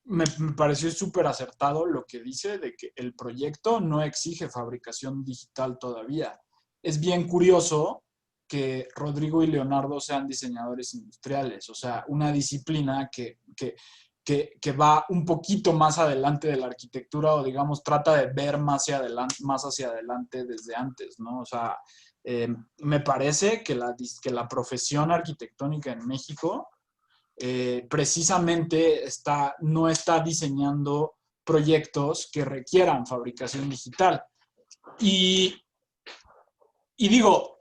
me pareció súper acertado lo que dice de que el proyecto no exige fabricación digital todavía. Es bien curioso que Rodrigo y Leonardo sean diseñadores industriales, o sea, una disciplina que va un poquito más adelante de la arquitectura o digamos trata de ver más hacia adelante desde antes, ¿no? O sea, me parece que la profesión arquitectónica en México precisamente no está diseñando proyectos que requieran fabricación digital. Y digo,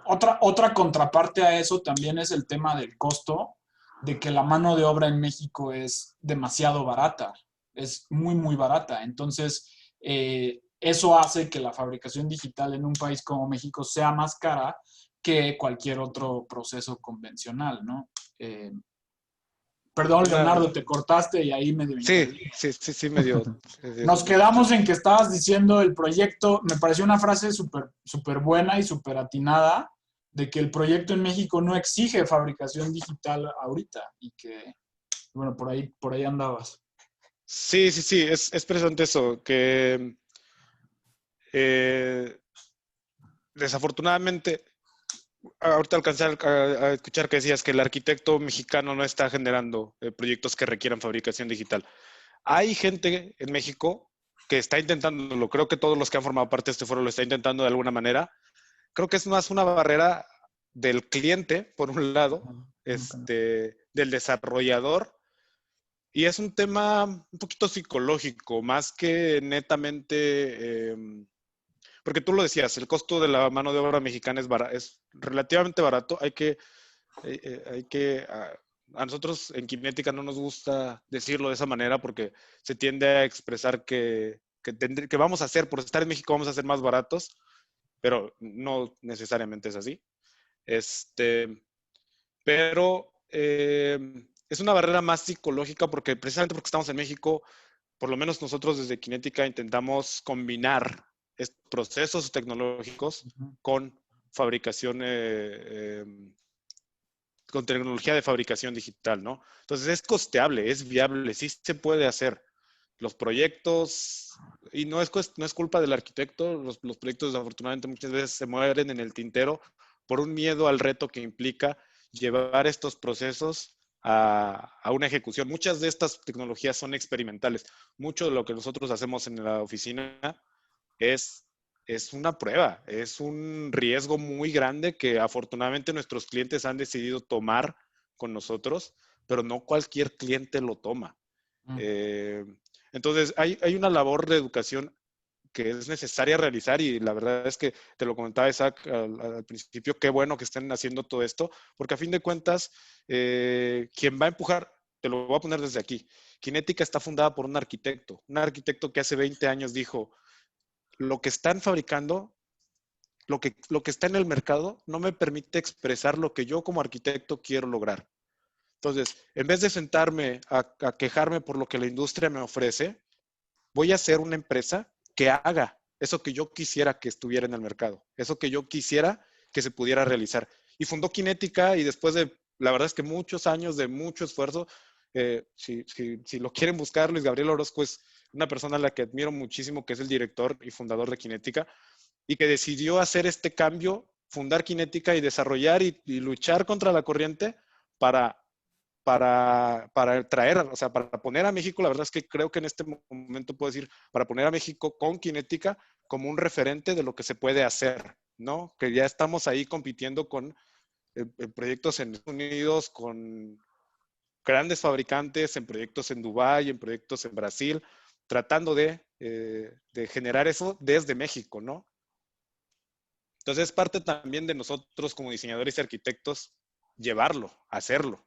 otra contraparte a eso también es el tema del costo, de que la mano de obra en México es demasiado barata, es muy, muy barata. Entonces, eso hace que la fabricación digital en un país como México sea más cara que cualquier otro proceso convencional, ¿no? Perdón, Leonardo, te cortaste y ahí medio Sí, interrumpí. sí, medio. Nos quedamos en que estabas diciendo el proyecto, me pareció una frase súper buena y súper atinada, de que el proyecto en México no exige fabricación digital ahorita y que, bueno, por ahí andabas. Sí, es precisamente eso, que desafortunadamente, ahorita alcancé a escuchar que decías que el arquitecto mexicano no está generando proyectos que requieran fabricación digital. Hay gente en México que está intentándolo, creo que todos los que han formado parte de este foro lo están intentando de alguna manera. Creo que es más una barrera del cliente, por un lado, del desarrollador, y es un tema un poquito psicológico, más que netamente, porque tú lo decías, el costo de la mano de obra mexicana es relativamente barato. A nosotros en Kinética no nos gusta decirlo de esa manera porque se tiende a expresar que vamos a hacer, por estar en México, vamos a ser más baratos, pero no necesariamente es así. Pero es una barrera más psicológica porque precisamente porque estamos en México, por lo menos nosotros desde Kinética intentamos combinar estos procesos tecnológicos con fabricación, con tecnología de fabricación digital, ¿no? Entonces es costeable, es viable, sí se puede hacer. Los proyectos, y no es culpa del arquitecto, los proyectos desafortunadamente muchas veces se mueren en el tintero por un miedo al reto que implica llevar estos procesos a una ejecución. Muchas de estas tecnologías son experimentales. Mucho de lo que nosotros hacemos en la oficina es una prueba, es un riesgo muy grande que afortunadamente nuestros clientes han decidido tomar con nosotros, pero no cualquier cliente lo toma. Entonces, hay una labor de educación que es necesaria realizar y la verdad es que te lo comentaba Isaac al principio, qué bueno que estén haciendo todo esto, porque a fin de cuentas, quien va a empujar, te lo voy a poner desde aquí, Kinética está fundada por un arquitecto que hace 20 años dijo, lo que están fabricando, lo que está en el mercado, no me permite expresar lo que yo como arquitecto quiero lograr. Entonces, en vez de sentarme a quejarme por lo que la industria me ofrece, voy a hacer una empresa que haga eso que yo quisiera que estuviera en el mercado, eso que yo quisiera que se pudiera realizar. Y fundó Kinética y después de, la verdad es que muchos años de mucho esfuerzo, si lo quieren buscar, Luis Gabriel Orozco es una persona a la que admiro muchísimo, que es el director y fundador de Kinética, y que decidió hacer este cambio, fundar Kinética y desarrollar y luchar contra la corriente para traer, o sea, para poner a México, la verdad es que creo que en este momento puedo decir, para poner a México con Kinética como un referente de lo que se puede hacer, ¿no? Que ya estamos ahí compitiendo con proyectos en Estados Unidos, con grandes fabricantes, en proyectos en Dubái, en proyectos en Brasil, tratando de generar eso desde México, ¿no? Entonces es parte también de nosotros como diseñadores y arquitectos llevarlo, hacerlo.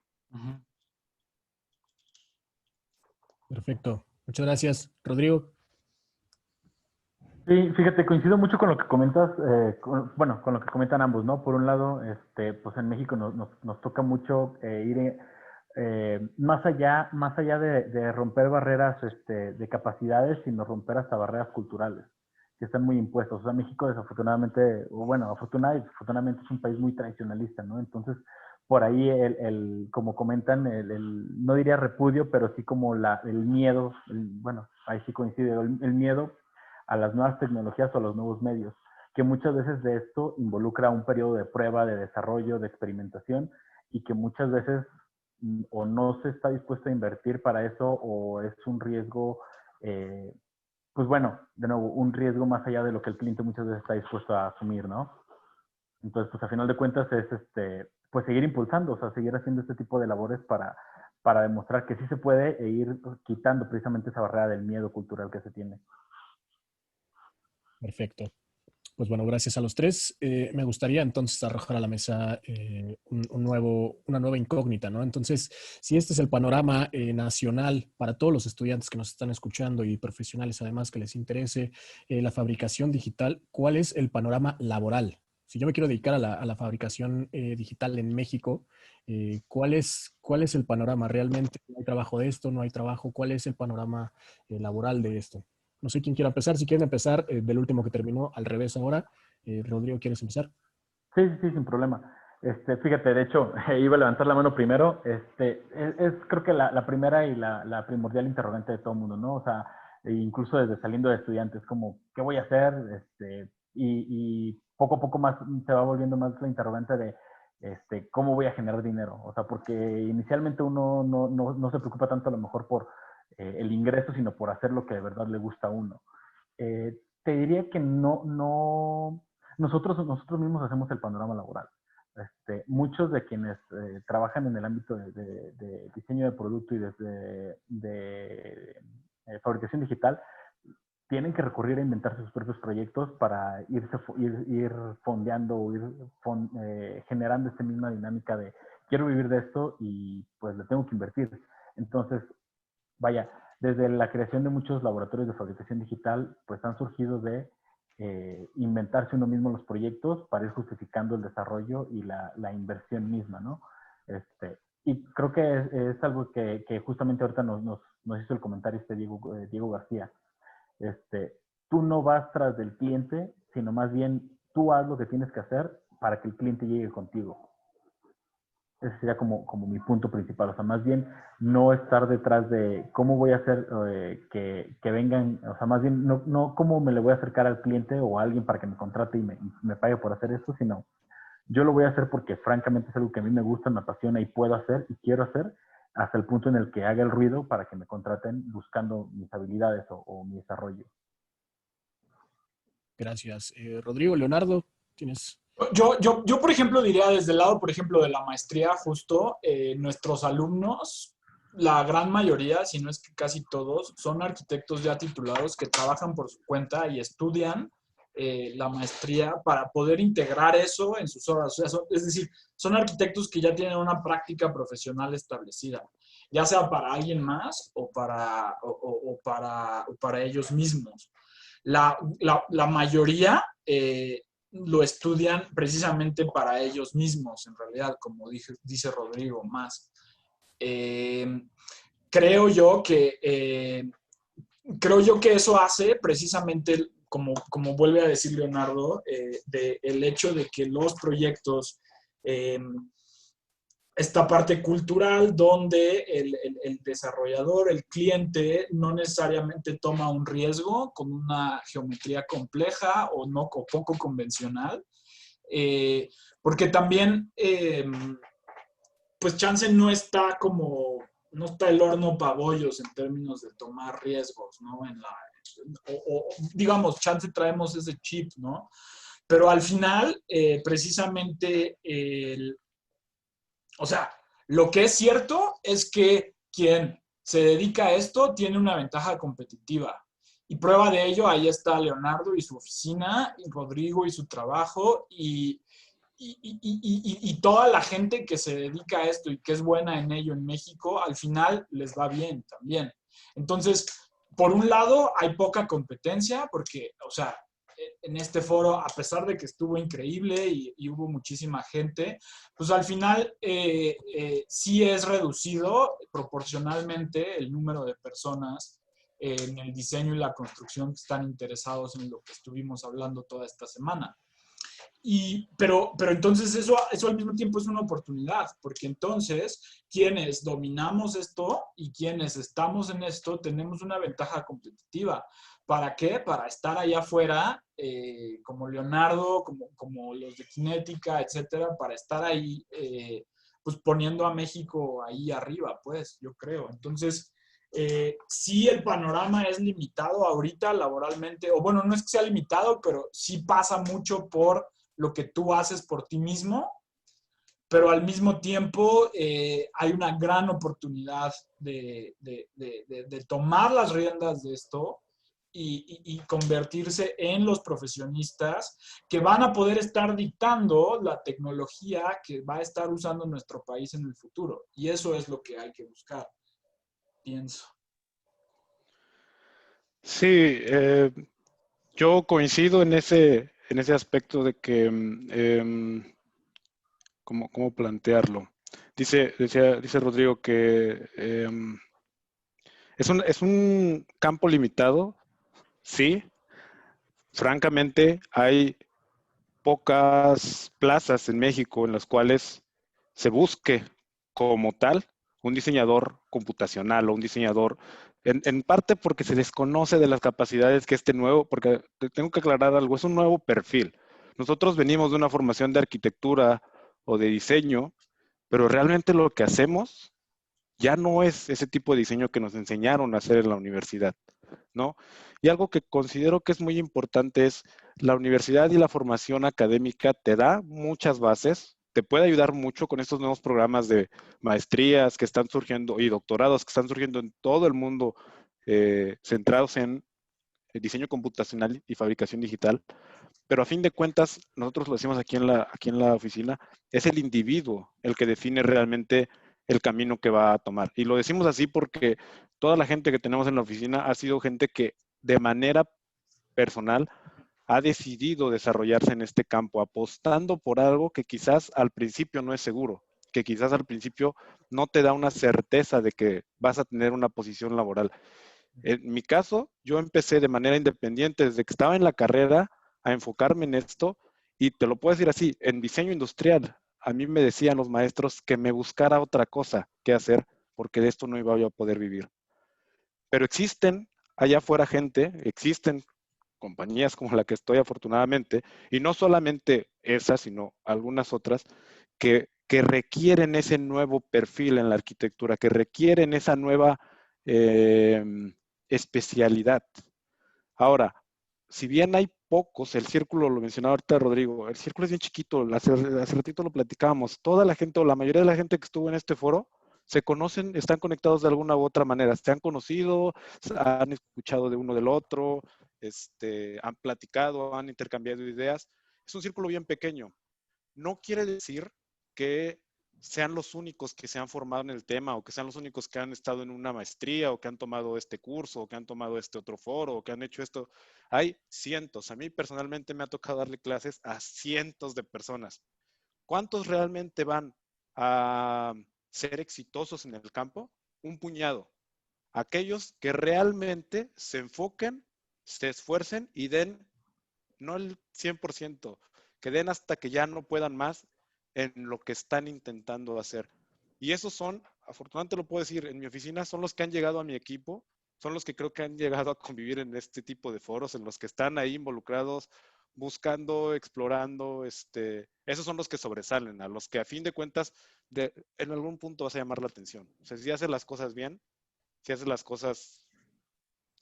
Perfecto. Muchas gracias. Rodrigo. Sí, fíjate, coincido mucho con lo que comentas, con lo que comentan ambos, ¿no? Por un lado, pues en México nos toca mucho ir más allá de romper barreras de capacidades, sino romper hasta barreras culturales que están muy impuestas. O sea, México desafortunadamente, o bueno, afortunadamente es un país muy tradicionalista, ¿no? Entonces, por ahí, como comentan, no diría repudio, pero sí como el miedo, bueno, ahí sí coincide, el miedo a las nuevas tecnologías o a los nuevos medios, que muchas veces de esto involucra un periodo de prueba, de desarrollo, de experimentación, y que muchas veces o no se está dispuesto a invertir para eso o es un riesgo, pues bueno, de nuevo, un riesgo más allá de lo que el cliente muchas veces está dispuesto a asumir, ¿no? Entonces, pues a final de cuentas es pues seguir impulsando, o sea, seguir haciendo este tipo de labores para demostrar que sí se puede e ir quitando precisamente esa barrera del miedo cultural que se tiene. Perfecto. Pues bueno, gracias a los tres. Me gustaría entonces arrojar a la mesa una nueva incógnita, ¿no? Entonces, si este es el panorama nacional para todos los estudiantes que nos están escuchando y profesionales además que les interese la fabricación digital, ¿cuál es el panorama laboral? Si yo me quiero dedicar a la fabricación digital en México, ¿cuál es el panorama realmente? ¿No hay trabajo de esto? ¿No hay trabajo? ¿Cuál es el panorama laboral de esto? No sé quién quiera empezar. Si quieren empezar del último que terminó al revés ahora. Rodrigo, ¿quieres empezar? Sí, sin problema. Fíjate, de hecho, iba a levantar la mano primero. Creo que la primera y la primordial interrogante de todo el mundo, ¿no? O sea, incluso desde saliendo de estudiantes, como, ¿qué voy a hacer? Y poco a poco más se va volviendo más la interrogante de, ¿cómo voy a generar dinero? O sea, porque inicialmente uno no se preocupa tanto a lo mejor por el ingreso, sino por hacer lo que de verdad le gusta a uno. Te diría que nosotros mismos hacemos el panorama laboral. Muchos de quienes trabajan en el ámbito de diseño de producto y de fabricación digital tienen que recurrir a inventarse sus propios proyectos para ir fondeando o generando esta misma dinámica de quiero vivir de esto y pues le tengo que invertir. Entonces, vaya, desde la creación de muchos laboratorios de fabricación digital, pues han surgido de inventarse uno mismo los proyectos para ir justificando el desarrollo y la inversión misma, ¿no? Y creo que es algo que justamente ahorita nos hizo el comentario Diego García. Tú no vas tras del cliente, sino más bien tú haz lo que tienes que hacer para que el cliente llegue contigo. Ese sería como mi punto principal. O sea, más bien no estar detrás de cómo voy a hacer que vengan, o sea, más bien no cómo me le voy a acercar al cliente o a alguien para que me contrate y me pague por hacer eso, sino yo lo voy a hacer porque francamente es algo que a mí me gusta, me apasiona y puedo hacer y quiero hacer hasta el punto en el que haga el ruido para que me contraten buscando mis habilidades o mi desarrollo. Gracias. Rodrigo, Leonardo, tienes... Yo, por ejemplo, diría desde el lado, por ejemplo, de la maestría, justo, nuestros alumnos, la gran mayoría, si no es que casi todos, son arquitectos ya titulados que trabajan por su cuenta y estudian la maestría para poder integrar eso en sus horas. O sea, es decir, son arquitectos que ya tienen una práctica profesional establecida, ya sea para alguien más o para ellos mismos. La mayoría lo estudian precisamente para ellos mismos, en realidad, como dice Rodrigo, más. Creo yo que eso hace precisamente, como vuelve a decir Leonardo, el hecho de que los proyectos, esta parte cultural donde el desarrollador, el cliente, no necesariamente toma un riesgo con una geometría compleja o poco convencional, porque también, pues chance no está el horno para bollos en términos de tomar riesgos, ¿no? Digamos, chance traemos ese chip, ¿no? Pero al final, precisamente, o sea, lo que es cierto es que quien se dedica a esto tiene una ventaja competitiva. Y prueba de ello, ahí está Leonardo y su oficina, y Rodrigo y su trabajo, y toda la gente que se dedica a esto y que es buena en ello en México, al final les va bien también. Entonces, por un lado, hay poca competencia, porque, o sea, en este foro, a pesar de que estuvo increíble y hubo muchísima gente, pues al final sí es reducido proporcionalmente el número de personas en el diseño y la construcción que están interesados en lo que estuvimos hablando toda esta semana. Pero entonces eso al mismo tiempo es una oportunidad, porque entonces quienes dominamos esto y quienes estamos en esto tenemos una ventaja competitiva. ¿Para qué? Para estar allá afuera, como Leonardo, como los de Kinética, etcétera, para estar ahí, pues poniendo a México ahí arriba, pues, yo creo. Entonces, sí el panorama es limitado ahorita laboralmente, o bueno, no es que sea limitado, pero sí pasa mucho por lo que tú haces por ti mismo, pero al mismo tiempo hay una gran oportunidad de tomar las riendas de esto y convertirse en los profesionistas que van a poder estar dictando la tecnología que va a estar usando nuestro país en el futuro. Y eso es lo que hay que buscar, pienso. Sí, yo coincido en ese aspecto de que, ¿cómo plantearlo? Dice Rodrigo que es un campo limitado, sí. Francamente, hay pocas plazas en México en las cuales se busque como tal un diseñador computacional o un diseñador, en parte porque se desconoce de las capacidades que este nuevo, porque tengo que aclarar algo, es un nuevo perfil. Nosotros venimos de una formación de arquitectura o de diseño, pero realmente lo que hacemos ya no es ese tipo de diseño que nos enseñaron a hacer en la universidad, ¿no? Y algo que considero que es muy importante es la universidad y la formación académica te da muchas bases, te puede ayudar mucho con estos nuevos programas de maestrías que están surgiendo y doctorados que están surgiendo en todo el mundo, centrados en el diseño computacional y fabricación digital. Pero a fin de cuentas, nosotros lo decimos aquí en la oficina, es el individuo el que define realmente el camino que va a tomar. Y lo decimos así porque toda la gente que tenemos en la oficina ha sido gente que de manera personal ha decidido desarrollarse en este campo, apostando por algo que quizás al principio no es seguro, que quizás al principio no te da una certeza de que vas a tener una posición laboral. En mi caso, yo empecé de manera independiente desde que estaba en la carrera a enfocarme en esto y te lo puedo decir así, en diseño industrial, a mí me decían los maestros que me buscara otra cosa que hacer porque de esto no iba yo a poder vivir. Pero existen allá afuera gente, existen compañías como la que estoy afortunadamente, y no solamente esas, sino algunas otras, que requieren ese nuevo perfil en la arquitectura, que requieren esa nueva eh, especialidad. Ahora, si bien hay pocos, el círculo, lo mencionaba ahorita Rodrigo, el círculo es bien chiquito, hace ratito lo platicábamos, toda la gente o la mayoría de la gente que estuvo en este foro se conocen, están conectados de alguna u otra manera, se han conocido, han escuchado de uno del otro, han platicado, han intercambiado ideas. Es un círculo bien pequeño. No quiere decir que sean los únicos que se han formado en el tema o que sean los únicos que han estado en una maestría o que han tomado este curso o que han tomado este otro foro o que han hecho esto. Hay cientos. A mí personalmente me ha tocado darle clases a cientos de personas. ¿Cuántos realmente van a ser exitosos en el campo? Un puñado. Aquellos que realmente se enfoquen, se esfuercen y den, no el 100%, que den hasta que ya no puedan más en lo que están intentando hacer. Y esos son, afortunadamente lo puedo decir, en mi oficina son los que han llegado a mi equipo, son los que creo que han llegado a convivir en este tipo de foros, en los que están ahí involucrados, buscando, explorando, esos son los que sobresalen, a los que a fin de cuentas, en algún punto vas a llamar la atención. O sea, si haces las cosas bien, si haces las cosas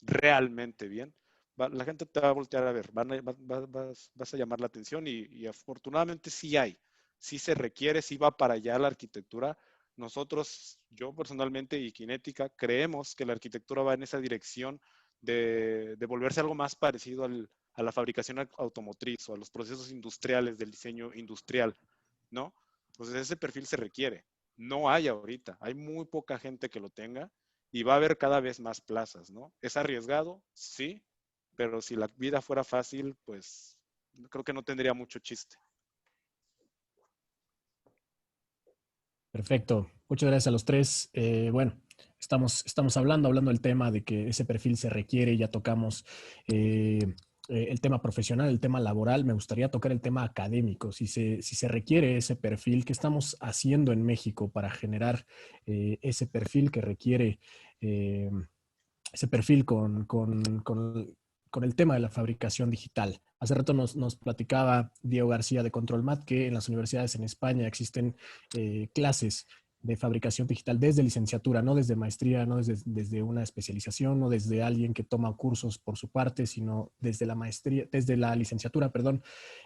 realmente bien, la gente te va a voltear a ver, vas a llamar la atención y afortunadamente sí hay, sí se requiere, sí va para allá la arquitectura. Nosotros, yo personalmente y Kinética, creemos que la arquitectura va en esa dirección de volverse algo más parecido a la fabricación automotriz o a los procesos industriales del diseño industrial, ¿no? Entonces ese perfil se requiere. No hay ahorita, hay muy poca gente que lo tenga y va a haber cada vez más plazas, ¿no? ¿Es arriesgado? Sí, pero si la vida fuera fácil, pues creo que no tendría mucho chiste. Perfecto. Muchas gracias a los tres. Bueno, estamos hablando del tema de que ese perfil se requiere. Ya tocamos el tema profesional, el tema laboral. Me gustaría tocar el tema académico. Si se requiere ese perfil, ¿qué estamos haciendo en México para generar ese perfil que requiere ese perfil con el tema de la fabricación digital? Hace rato nos platicaba Diego García de ControlMat que en las universidades en España existen clases de fabricación digital desde licenciatura, no desde maestría, no desde una especialización, no desde alguien que toma cursos por su parte, sino desde la maestría, desde la licenciatura, perdón.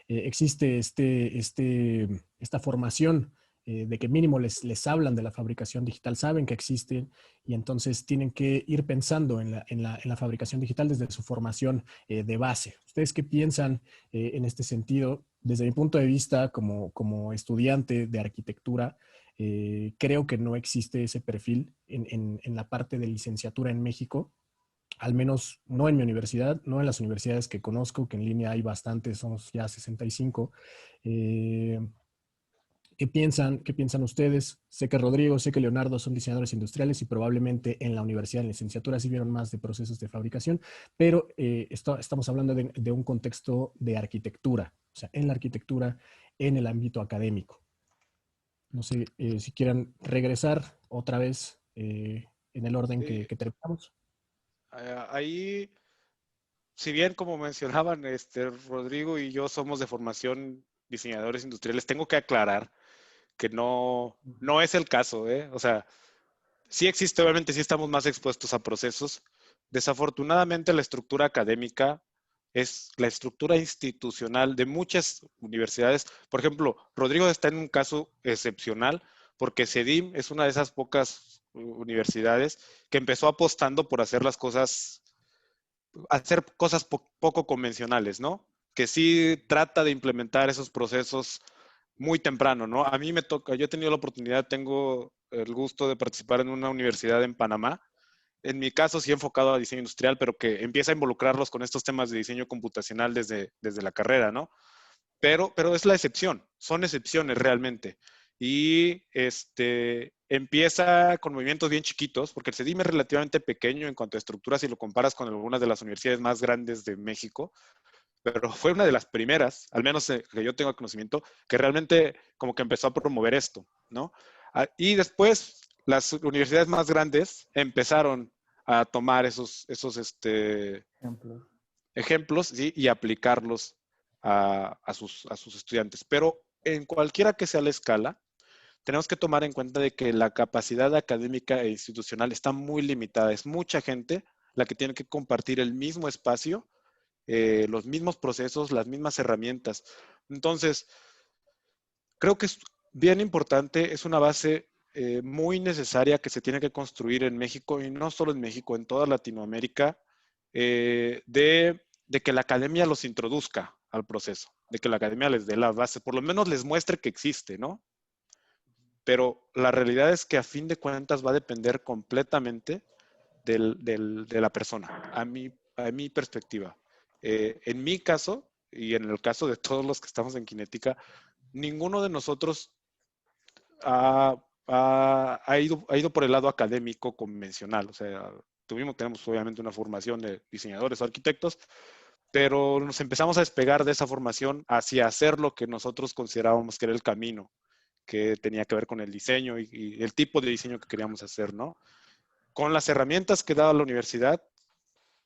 Existe esta formación de que mínimo les hablan de la fabricación digital, saben que existen y entonces tienen que ir pensando en la fabricación digital desde su formación de base. ¿Ustedes qué piensan en este sentido? Desde mi punto de vista como estudiante de arquitectura, creo que no existe ese perfil en la parte de licenciatura en México, al menos no en mi universidad, no en las universidades que conozco, que en línea hay bastantes, somos ya 65. Eh, ¿Qué piensan ustedes? Sé que Rodrigo, sé que Leonardo son diseñadores industriales y probablemente en la universidad, en licenciatura, sí vieron más de procesos de fabricación, pero estamos hablando de un contexto de arquitectura, o sea, en la arquitectura, en el ámbito académico. No sé si quieran regresar otra vez en el orden Sí, que terminamos. ahí, si bien como mencionaban, Rodrigo y yo somos de formación diseñadores industriales, tengo que aclarar que no es el caso, ¿eh? O sea, sí existe, obviamente sí estamos más expuestos a procesos. Desafortunadamente la estructura académica es la estructura institucional de muchas universidades. Por ejemplo, Rodrigo está en un caso excepcional porque CEDIM es una de esas pocas universidades que empezó apostando por hacer cosas poco convencionales, ¿no? Que sí trata de implementar esos procesos muy temprano, ¿no? A mí me toca, yo he tenido la oportunidad, tengo el gusto de participar en una universidad en Panamá. En mi caso sí enfocado a diseño industrial, pero que empieza a involucrarlos con estos temas de diseño computacional desde la carrera, ¿no? Pero es la excepción, son excepciones realmente. Y empieza con movimientos bien chiquitos, porque el CEDIM es relativamente pequeño en cuanto a estructura si lo comparas con algunas de las universidades más grandes de México, pero fue una de las primeras, al menos que yo tengo conocimiento, que realmente como que empezó a promover esto, ¿no? Y después las universidades más grandes empezaron a tomar Ejemplos. ejemplos, ¿sí? Y aplicarlos a sus estudiantes. Pero en cualquiera que sea la escala, tenemos que tomar en cuenta de que la capacidad académica e institucional está muy limitada. Es mucha gente la que tiene que compartir el mismo espacio, los mismos procesos, las mismas herramientas. Entonces, creo que es bien importante, es una base muy necesaria que se tiene que construir en México y no solo en México, en toda Latinoamérica, de que la academia los introduzca al proceso, de que la academia les dé la base, por lo menos les muestre que existe, ¿no? Pero la realidad es que a fin de cuentas va a depender completamente de la persona, a mi perspectiva. En mi caso, y en el caso de todos los que estamos en Kinética, ninguno de nosotros ha ido por el lado académico convencional. O sea, tenemos obviamente una formación de diseñadores o arquitectos, pero nos empezamos a despegar de esa formación hacia hacer lo que nosotros considerábamos que era el camino, que tenía que ver con el diseño y el tipo de diseño que queríamos hacer, ¿no? Con las herramientas que daba la universidad,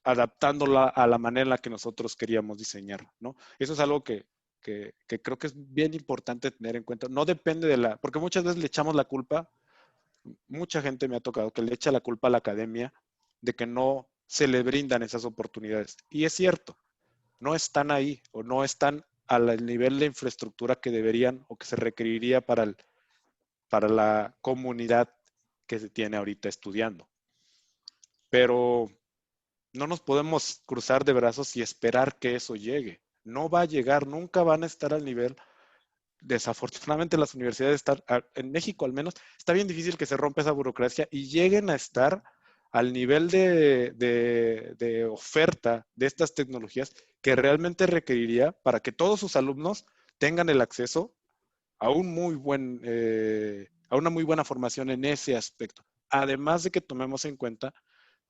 adaptándola a la manera en la que nosotros queríamos diseñar, ¿no? Eso es algo que creo que es bien importante tener en cuenta. No depende porque muchas veces le echamos la culpa, mucha gente me ha tocado que le echa la culpa a la academia de que no se le brindan esas oportunidades. Y es cierto, no están ahí o no están al nivel de infraestructura que deberían o que se requeriría para la comunidad que se tiene ahorita estudiando. Pero no nos podemos cruzar de brazos y esperar que eso llegue. No va a llegar, nunca van a estar al nivel. Desafortunadamente las universidades están, en México al menos, está bien difícil que se rompa esa burocracia y lleguen a estar al nivel de oferta de estas tecnologías que realmente requeriría para que todos sus alumnos tengan el acceso a a una muy buena formación en ese aspecto. Además de que tomemos en cuenta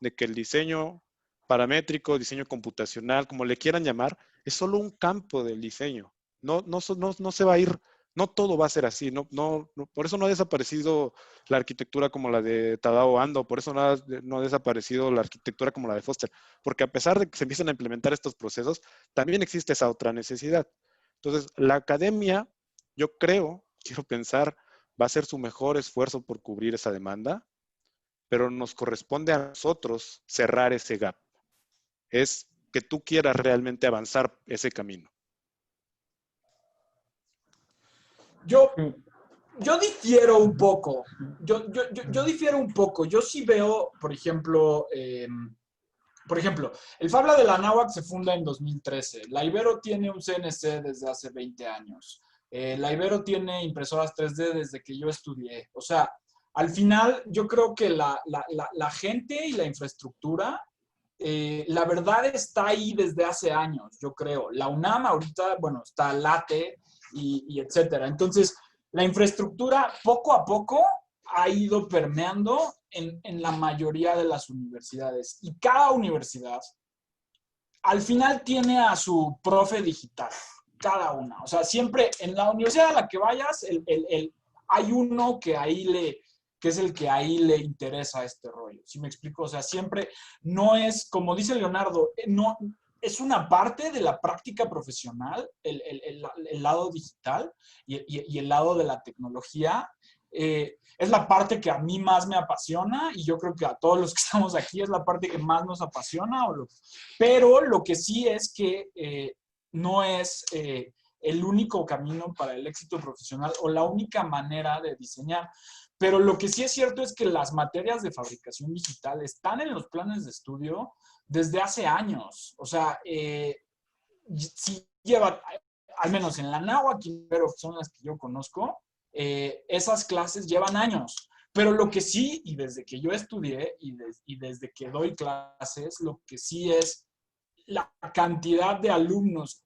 de que el diseño paramétrico, diseño computacional, como le quieran llamar, es solo un campo del diseño. No se va a ir, no todo va a ser así. Por eso no ha desaparecido la arquitectura como la de Tadao Ando, por eso no ha desaparecido la arquitectura como la de Foster, porque a pesar de que se empiezan a implementar estos procesos, también existe esa otra necesidad. Entonces, la academia, yo quiero pensar, va a hacer su mejor esfuerzo por cubrir esa demanda, pero nos corresponde a nosotros cerrar ese gap. Es que tú quieras realmente avanzar ese camino. Yo, Sí. Yo difiero un poco. Yo difiero un poco. Yo sí veo, por ejemplo, el Fabla de la Anáhuac se funda en 2013. La Ibero tiene un CNC desde hace 20 años. La Ibero tiene impresoras 3D desde que yo estudié. O sea, al final yo creo que la gente y la infraestructura, la verdad está ahí desde hace años, yo creo. La UNAM ahorita, bueno, está LATE y etcétera. Entonces, la infraestructura poco a poco ha ido permeando en la mayoría de las universidades. Y cada universidad, al final, tiene a su profe digital, cada una. O sea, siempre en la universidad a la que vayas, hay uno que que es el que ahí le interesa este rollo. ¿Sí me explico? O sea, siempre no es, como dice Leonardo, no, es una parte de la práctica profesional, el lado digital y el lado de la tecnología. Es la parte que a mí más me apasiona y yo creo que a todos los que estamos aquí es la parte que más nos apasiona. Pero lo que sí es que no es el único camino para el éxito profesional o la única manera de diseñar. Pero lo que sí es cierto es que las materias de fabricación digital están en los planes de estudio desde hace años. O sea, sí lleva, al menos en la Anáhuac, pero son las que yo conozco, esas clases llevan años. Pero lo que sí, y desde que yo estudié y desde que doy clases, lo que sí es la cantidad de alumnos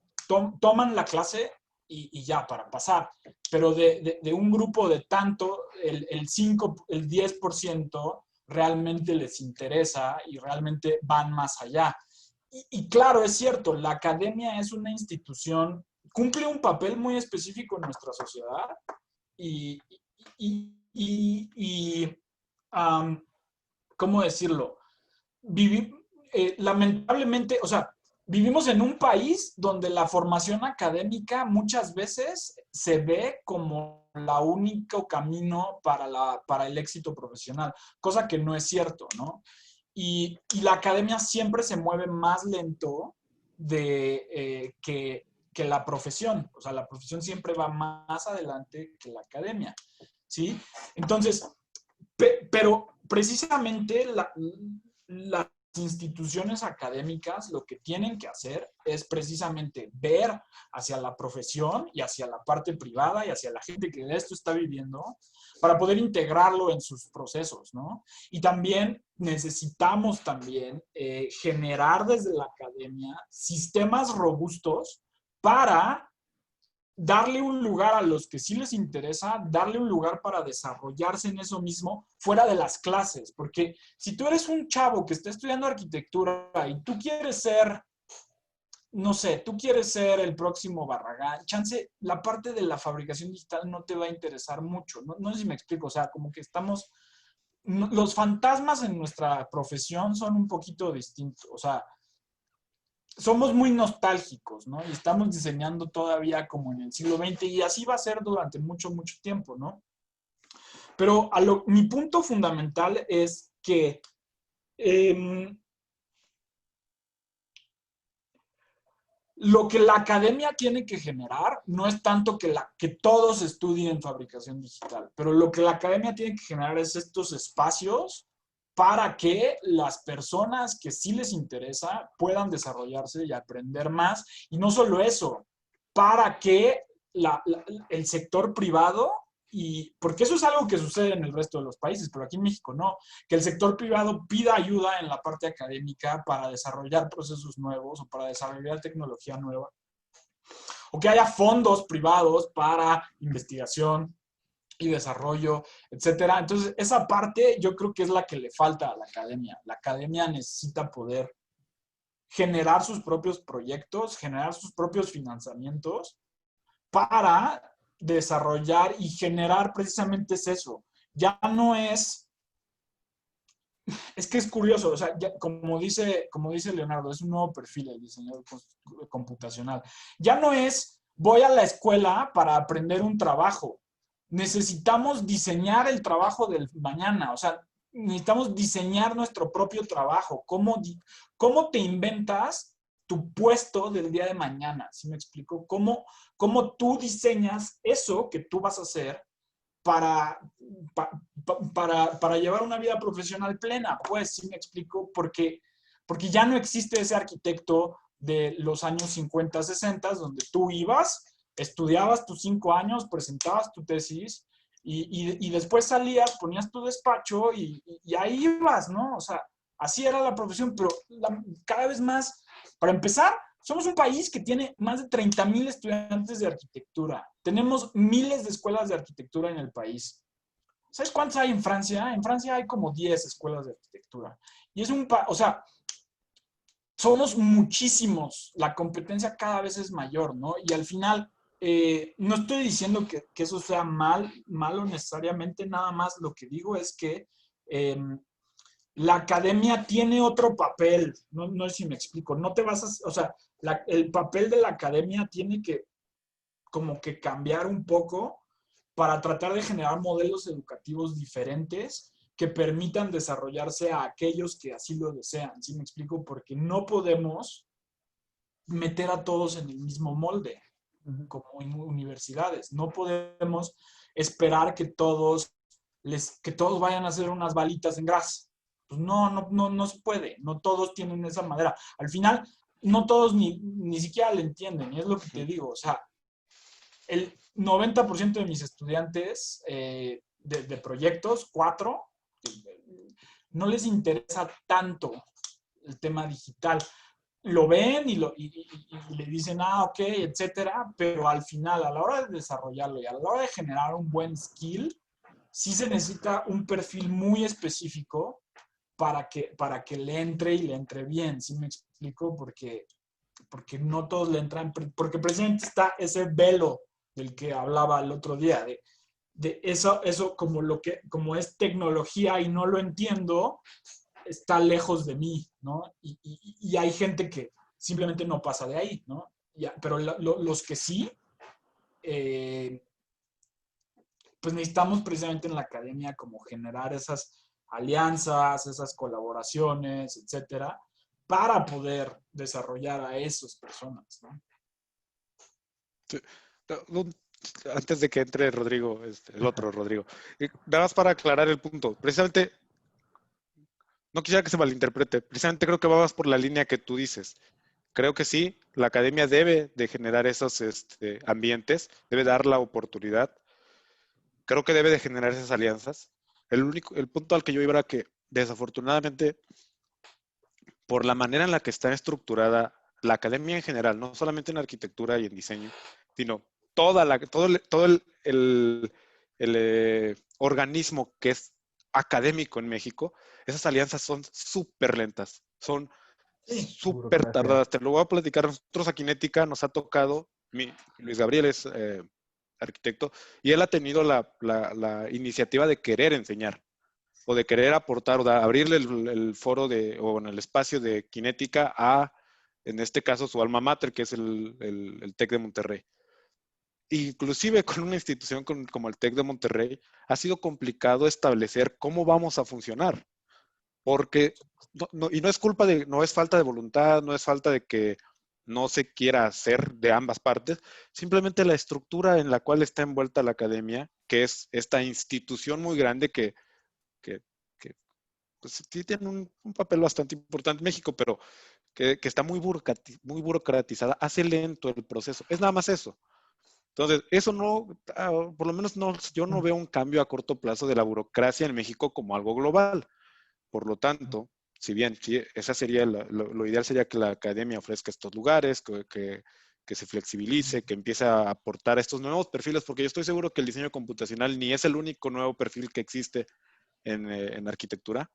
toman la clase y ya para pasar. Pero de un grupo de tanto, el 5, el 10% realmente les interesa y realmente van más allá. Y claro, es cierto, la academia es una institución, cumple un papel muy específico en nuestra sociedad y, y, y, y ¿cómo decirlo? Lamentablemente, o sea, vivimos en un país donde la formación académica muchas veces se ve como la único camino para el éxito profesional, cosa que no es cierto, ¿no? Y la academia siempre se mueve más lento que la profesión. O sea, la profesión siempre va más adelante que la academia, ¿sí? Entonces, pero precisamente las instituciones académicas lo que tienen que hacer es precisamente ver hacia la profesión y hacia la parte privada y hacia la gente que de esto está viviendo para poder integrarlo en sus procesos, ¿no? Y también necesitamos también generar desde la academia sistemas robustos para darle un lugar a los que sí les interesa, darle un lugar para desarrollarse en eso mismo fuera de las clases, porque si tú eres un chavo que está estudiando arquitectura y tú quieres ser, no sé, tú quieres ser el próximo Barragán, chance, la parte de la fabricación digital no te va a interesar mucho, no sé si me explico, o sea, como que estamos, los fantasmas en nuestra profesión son un poquito distintos, o sea, somos muy nostálgicos, ¿no? Y estamos diseñando todavía como en el siglo XX y así va a ser durante mucho, mucho tiempo, ¿no? Pero mi punto fundamental es que lo que la academia tiene que generar no es tanto que todos estudien fabricación digital, pero lo que la academia tiene que generar es estos espacios para que las personas que sí les interesa puedan desarrollarse y aprender más. Y no solo eso, para que el sector privado, porque eso es algo que sucede en el resto de los países, pero aquí en México no, que el sector privado pida ayuda en la parte académica para desarrollar procesos nuevos o para desarrollar tecnología nueva, o que haya fondos privados para investigación y desarrollo, etcétera. Entonces, esa parte yo creo que es la que le falta a la academia. La academia necesita poder generar sus propios proyectos, generar sus propios financiamientos para desarrollar y generar precisamente es eso. Ya no es que es curioso, o sea, ya, como dice Leonardo, es un nuevo perfil el diseñador computacional. Ya no es voy a la escuela para aprender un trabajo. Necesitamos diseñar el trabajo del mañana, o sea, necesitamos diseñar nuestro propio trabajo. ¿Cómo te inventas tu puesto del día de mañana? ¿Sí me explico? ¿Cómo tú diseñas eso que tú vas a hacer para, para llevar una vida profesional plena. Pues sí me explico, porque ya no existe ese arquitecto de los años 50, 60, donde tú ibas, estudiabas tus 5 años, presentabas tu tesis y después salías, ponías tu despacho y ahí ibas, ¿no? O sea, así era la profesión, pero cada vez más, para empezar, somos un país que tiene más de 30,000 estudiantes de arquitectura. Tenemos miles de escuelas de arquitectura en el país. ¿Sabes cuántas hay en Francia? En Francia hay como 10 escuelas de arquitectura. Y es o sea, somos muchísimos. La competencia cada vez es mayor, ¿no? Y al final, no estoy diciendo que eso sea malo necesariamente, nada más lo que digo es que la academia tiene otro papel, no sé si me explico, no te vas a, o sea, el papel de la academia tiene que como que cambiar un poco para tratar de generar modelos educativos diferentes que permitan desarrollarse a aquellos que así lo desean, ¿sí me explico? Porque no podemos meter a todos en el mismo molde, como en universidades, no podemos esperar que todos vayan a hacer unas balitas en grasa. Pues no se puede, no todos tienen esa manera. Al final, no todos ni siquiera le entienden, y es lo que te digo, o sea, el 90% de mis estudiantes de proyectos, 4, no les interesa tanto el tema digital. Lo ven y le dicen, ok, etcétera, pero al final, a la hora de desarrollarlo y a la hora de generar un buen skill, sí se necesita un perfil muy específico para que le entre y le entre bien, ¿sí me explico? Porque no todos le entran, porque precisamente está ese velo del que hablaba el otro día, de eso como es tecnología y no lo entiendo, está lejos de mí, ¿no? Y hay gente que simplemente no pasa de ahí, ¿no? Pero los que sí, pues necesitamos precisamente en la academia como generar esas alianzas, esas colaboraciones, etcétera, para poder desarrollar a esas personas, ¿no? Antes de que entre Rodrigo, el otro Rodrigo, nada más para aclarar el punto. Precisamente, no quisiera que se malinterprete, precisamente creo que vas por la línea que tú dices. Creo que sí, la academia debe de generar esos ambientes, debe dar la oportunidad. Creo que debe de generar esas alianzas. El punto al que yo iba era que, desafortunadamente, por la manera en la que está estructurada la academia en general, no solamente en arquitectura y en diseño, sino todo el organismo que es académico en México, esas alianzas son súper lentas, son súper tardadas. Te lo voy a platicar. Nosotros a Kinética nos ha tocado, Luis Gabriel es arquitecto, y él ha tenido la iniciativa de querer enseñar o de querer aportar o de abrirle el foro o en el espacio de Kinética a, en este caso, su alma mater, que es el TEC de Monterrey. Inclusive con una institución como el TEC de Monterrey, ha sido complicado establecer cómo vamos a funcionar. Porque, y no es culpa no es falta de voluntad, no es falta de que no se quiera hacer de ambas partes, simplemente la estructura en la cual está envuelta la academia, que es esta institución muy grande que pues, sí tiene un papel bastante importante en México, pero que está muy burocratizada, hace lento el proceso. Es nada más eso. Entonces, eso no, por lo menos yo no veo un cambio a corto plazo de la burocracia en México como algo global. Por lo tanto, si bien esa sería lo ideal sería que la academia ofrezca estos lugares, que se flexibilice, que empiece a aportar estos nuevos perfiles, porque yo estoy seguro que el diseño computacional ni es el único nuevo perfil que existe en arquitectura.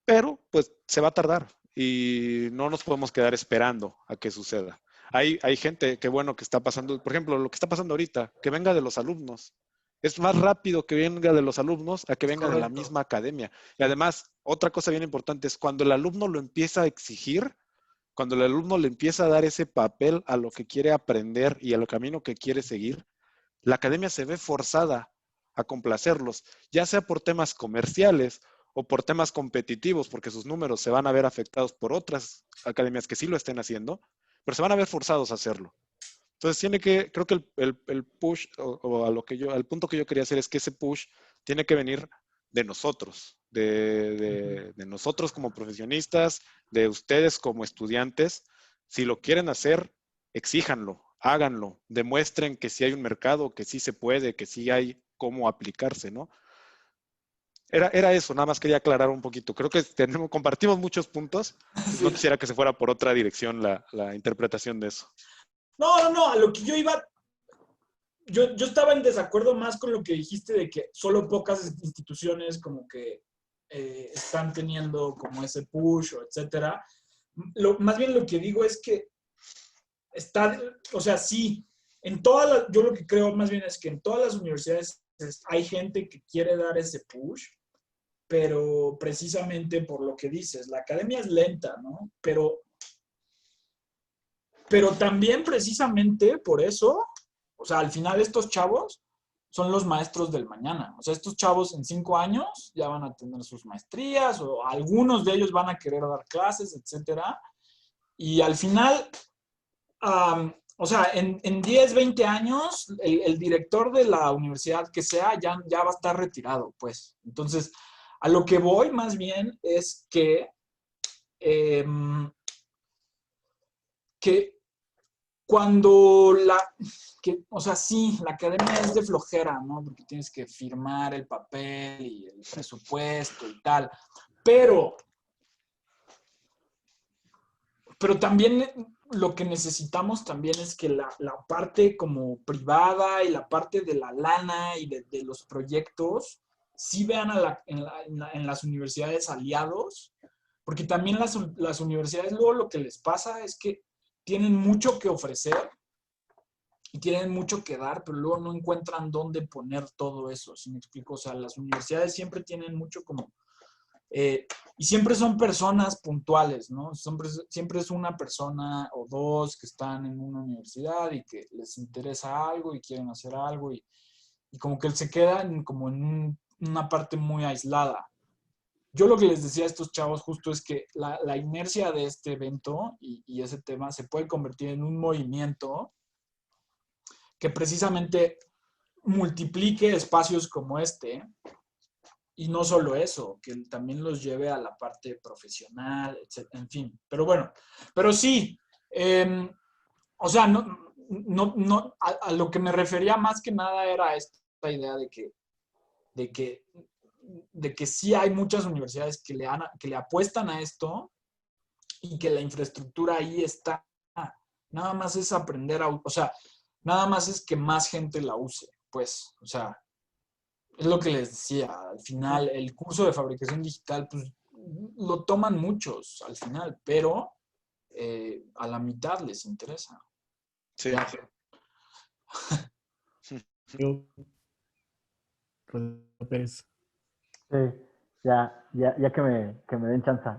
Pero pues se va a tardar y no nos podemos quedar esperando a que suceda. Hay gente que bueno que está pasando, por ejemplo, lo que está pasando ahorita, que venga de los alumnos. Es más rápido que venga de los alumnos a que venga de la misma academia. Y además, otra cosa bien importante es cuando el alumno lo empieza a exigir, cuando el alumno le empieza a dar ese papel a lo que quiere aprender y a lo camino que quiere seguir, la academia se ve forzada a complacerlos, ya sea por temas comerciales o por temas competitivos, porque sus números se van a ver afectados por otras academias que sí lo estén haciendo, pero se van a ver forzados a hacerlo. Entonces creo que el push, o a lo que al punto que yo quería hacer es que ese push tiene que venir de nosotros, de nosotros como profesionistas, de ustedes como estudiantes. Si lo quieren hacer, exíjanlo, háganlo, demuestren que sí hay un mercado, que sí se puede, que sí hay cómo aplicarse, ¿no? Era eso, nada más quería aclarar un poquito. Creo que compartimos muchos puntos. Sí. No quisiera que se fuera por otra dirección la interpretación de eso. No, a lo que yo iba, yo estaba en desacuerdo más con lo que dijiste de que solo pocas instituciones como que están teniendo como ese push o etcétera. Más bien lo que digo es que está, o sea, sí, yo lo que creo más bien es que en todas las universidades hay gente que quiere dar ese push, pero precisamente por lo que dices, la academia es lenta, ¿no? Pero también precisamente por eso, o sea, al final estos chavos son los maestros del mañana. O sea, estos chavos en 5 años ya van a tener sus maestrías o algunos de ellos van a querer dar clases, etcétera. Y al final, o sea, en 10, 20 años, el director de la universidad que sea ya va a estar retirado, pues. Entonces, a lo que voy más bien es que cuando o sea, sí, la academia es de flojera, ¿no? Porque tienes que firmar el papel y el presupuesto y tal. Pero también lo que necesitamos también es que la parte como privada y la parte de la lana y de los proyectos sí vean en las universidades aliados, porque también las universidades luego lo que les pasa es que tienen mucho que ofrecer y tienen mucho que dar, pero luego no encuentran dónde poner todo eso, ¿sí me explico? O sea, las universidades siempre tienen mucho como... y siempre son personas puntuales, ¿no? Siempre es una persona o dos que están en una universidad y que les interesa algo y quieren hacer algo y como que se quedan como en una parte muy aislada. Yo lo que les decía a estos chavos justo es que la inercia de este evento y ese tema se puede convertir en un movimiento que precisamente multiplique espacios como este, y no solo eso, que también los lleve a la parte profesional, etc. En fin, pero bueno, pero sí, o sea, a lo que me refería más que nada era esta idea de que, de que sí hay muchas universidades que le apuestan a esto y que la infraestructura ahí está. Nada más es aprender o sea, nada más es que más gente la use, pues, o sea, es lo que les decía, al final el curso de fabricación digital, pues lo toman muchos al final, pero a la mitad les interesa. Sí. Ya. Yo, Rodrigo Pérez. Sí, ya que me den chance.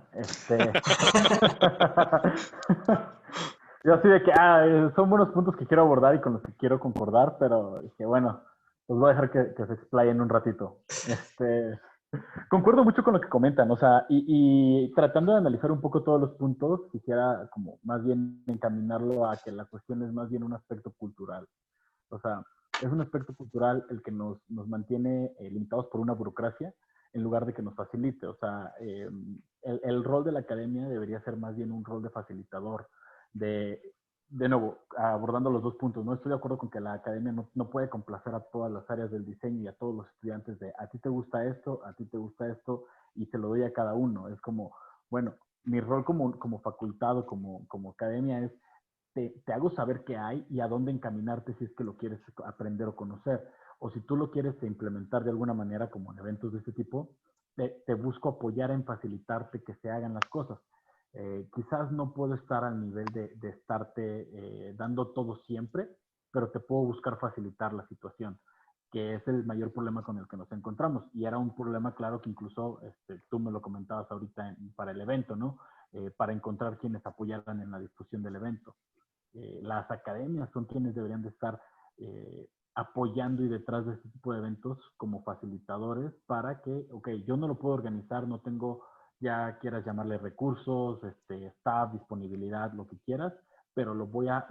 Yo así de que, son buenos puntos que quiero abordar y con los que quiero concordar, pero dije, bueno, los voy a dejar que se explayen un ratito. Concuerdo mucho con lo que comentan, o sea, y tratando de analizar un poco todos los puntos, quisiera como más bien encaminarlo a que la cuestión es más bien un aspecto cultural. O sea, es un aspecto cultural el que nos mantiene limitados por una burocracia en lugar de que nos facilite. O sea, el rol de la academia debería ser más bien un rol de facilitador. De nuevo, abordando los dos puntos, no estoy de acuerdo con que la academia no puede complacer a todas las áreas del diseño y a todos los estudiantes de a ti te gusta esto, a ti te gusta esto, y se lo doy a cada uno. Es como, bueno, mi rol como facultad o como academia es te hago saber qué hay y a dónde encaminarte si es que lo quieres aprender o conocer. O si tú lo quieres implementar de alguna manera, como en eventos de este tipo, te busco apoyar en facilitarte que se hagan las cosas. Quizás no puedo estar al nivel de estarte dando todo siempre, pero te puedo buscar facilitar la situación, que es el mayor problema con el que nos encontramos. Y era un problema, claro, que incluso tú me lo comentabas ahorita para el evento, ¿no? Para encontrar quienes apoyaran en la difusión del evento. Las academias son quienes deberían de estar apoyando y detrás de este tipo de eventos como facilitadores para que, ok, yo no lo puedo organizar, no tengo, ya quieras llamarle recursos, staff, disponibilidad, lo que quieras, pero lo voy a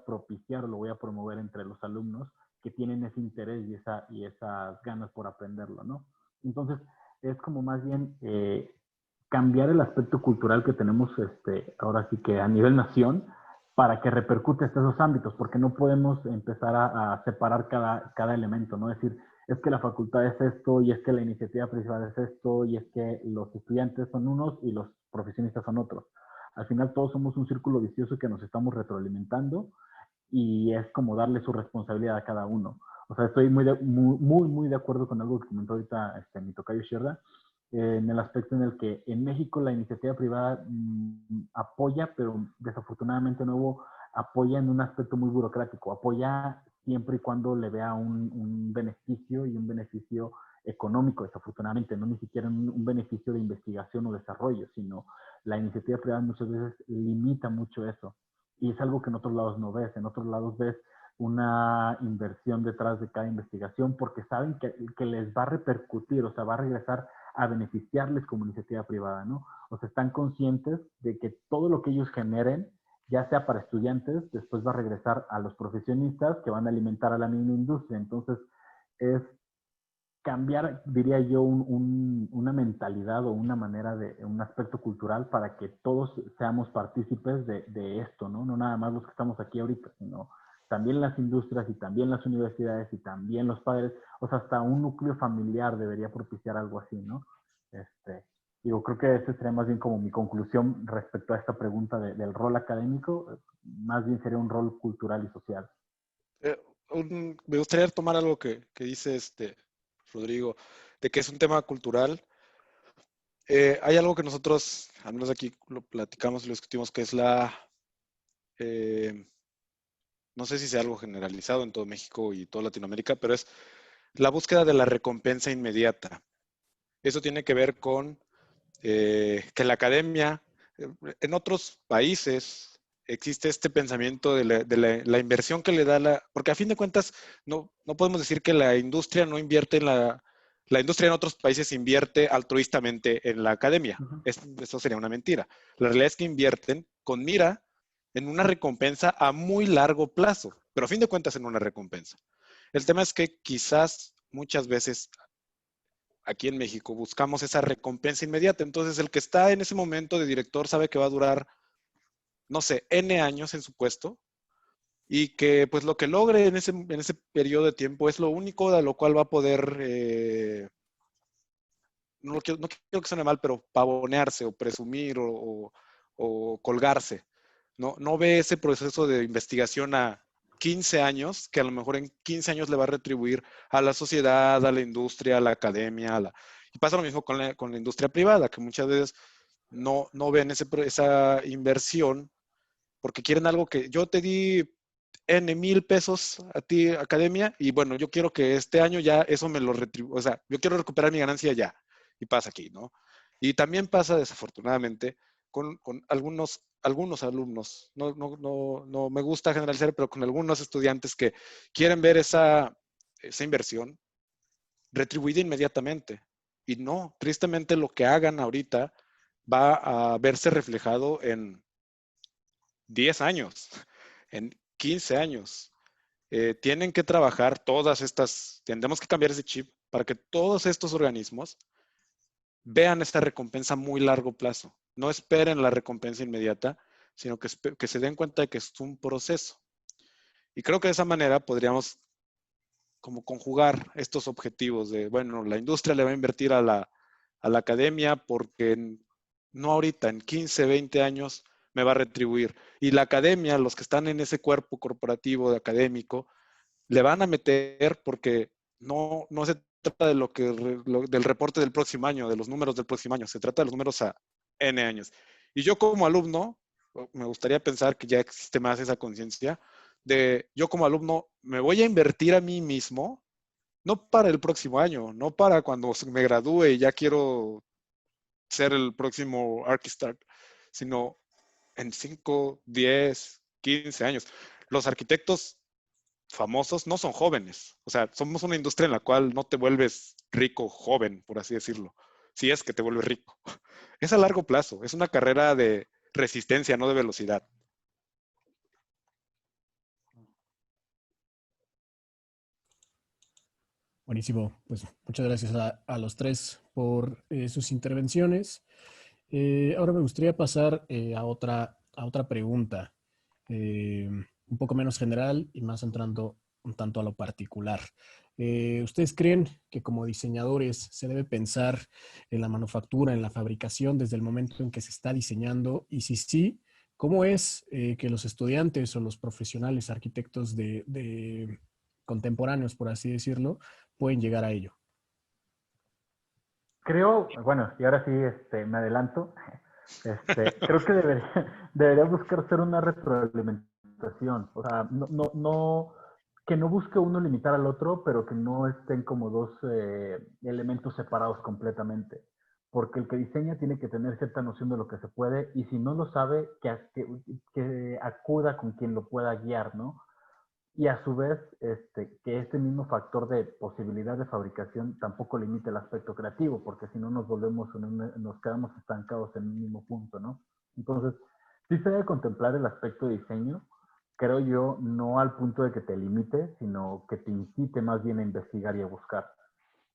propiciar o lo voy a promover entre los alumnos que tienen ese interés y esas ganas por aprenderlo, ¿no? Entonces, es como más bien cambiar el aspecto cultural que tenemos ahora sí que a nivel nación para que repercute hasta esos ámbitos, porque no podemos empezar a separar cada elemento, ¿no? Es decir, es que la facultad es esto, y es que la iniciativa privada es esto, y es que los estudiantes son unos y los profesionistas son otros. Al final todos somos un círculo vicioso que nos estamos retroalimentando y es como darle su responsabilidad a cada uno. O sea, estoy muy de acuerdo con algo que comentó ahorita mi tocayo Sherda, en el aspecto en el que en México la iniciativa privada apoya, pero desafortunadamente no apoya en un aspecto muy burocrático, apoya siempre y cuando le vea un beneficio y un beneficio económico, desafortunadamente, no ni siquiera un beneficio de investigación o desarrollo, sino la iniciativa privada muchas veces limita mucho eso. Y es algo que en otros lados no ves. En otros lados ves una inversión detrás de cada investigación porque saben que les va a repercutir, o sea, va a regresar a beneficiarles como iniciativa privada, ¿no? O sea, están conscientes de que todo lo que ellos generen, ya sea para estudiantes, después va a regresar a los profesionistas que van a alimentar a la misma industria. Entonces, es cambiar, diría yo, una mentalidad o una manera de un aspecto cultural para que todos seamos partícipes de esto, ¿no? No nada más los que estamos aquí ahorita, sino también las industrias y también las universidades y también los padres, o sea, hasta un núcleo familiar debería propiciar algo así, ¿no? Digo, creo que esa sería más bien como mi conclusión respecto a esta pregunta del rol académico, más bien sería un rol cultural y social. Me gustaría tomar algo que dice Rodrigo, de que es un tema cultural. Hay algo que nosotros, al menos aquí lo platicamos y lo discutimos, que es no sé si sea algo generalizado en todo México y toda Latinoamérica, pero es la búsqueda de la recompensa inmediata. Eso tiene que ver con que la academia, en otros países existe este pensamiento de la inversión que le da porque a fin de cuentas no podemos decir que la industria no invierte la industria en otros países invierte altruistamente en la academia. Eso sería una mentira. La realidad es que invierten con mira en una recompensa a muy largo plazo, pero a fin de cuentas en una recompensa. El tema es que quizás muchas veces aquí en México buscamos esa recompensa inmediata. Entonces, el que está en ese momento de director sabe que va a durar, no sé, N años en su puesto y que pues lo que logre en ese periodo de tiempo es lo único de lo cual va a poder, no quiero que suene mal, pero pavonearse o presumir o colgarse. No ve ese proceso de investigación a 15 años, que a lo mejor en 15 años le va a retribuir a la sociedad, a la industria, a la academia. Y pasa lo mismo con la industria privada, que muchas veces no ven esa inversión porque quieren algo que yo te di N 1,000 pesos a ti, academia, y bueno, yo quiero que este año ya eso me lo retribuya. O sea, yo quiero recuperar mi ganancia ya. Y pasa aquí, ¿no? Y también pasa, desafortunadamente, con algunos alumnos, no me gusta generalizar, pero con algunos estudiantes que quieren ver esa inversión retribuida inmediatamente. Y no, tristemente lo que hagan ahorita va a verse reflejado en 10 años, en 15 años. Tienen que trabajar tendremos que cambiar ese chip para que todos estos organismos vean esta recompensa a muy largo plazo. No esperen la recompensa inmediata, sino que se den cuenta de que es un proceso. Y creo que de esa manera podríamos como conjugar estos objetivos de, bueno, la industria le va a invertir a la academia porque no ahorita, en 15, 20 años me va a retribuir. Y la academia, los que están en ese cuerpo corporativo académico, le van a meter porque no se trata de del reporte del próximo año, de los números del próximo año, se trata de los números a N años. Y yo como alumno, me gustaría pensar que ya existe más esa conciencia de yo como alumno me voy a invertir a mí mismo, no para el próximo año, no para cuando me gradúe y ya quiero ser el próximo Archistart, sino en 5, 10, 15 años. Los arquitectos famosos no son jóvenes. O sea, somos una industria en la cual no te vuelves rico joven, por así decirlo. Si es que te vuelves rico. Es a largo plazo. Es una carrera de resistencia, no de velocidad. Buenísimo. Pues muchas gracias a los tres por sus intervenciones. Ahora me gustaría pasar a otra pregunta, un poco menos general y más entrando un tanto a lo particular. ¿Ustedes creen que como diseñadores se debe pensar en la manufactura, en la fabricación desde el momento en que se está diseñando? Y si sí, ¿cómo es que los estudiantes o los profesionales, arquitectos de contemporáneos, por así decirlo, pueden llegar a ello? Creo, bueno, y ahora sí me adelanto, creo que debería buscar ser una retroalimentación. O sea, que no busque uno limitar al otro, pero que no estén como dos elementos separados completamente. Porque el que diseña tiene que tener cierta noción de lo que se puede y si no lo sabe, que acuda con quien lo pueda guiar, ¿no? Y a su vez, que este mismo factor de posibilidad de fabricación tampoco limite el aspecto creativo, porque si no nos quedamos estancados en un mismo punto, ¿no? Entonces, sí se debe contemplar el aspecto de diseño, creo yo, no al punto de que te limite, sino que te incite más bien a investigar y a buscar.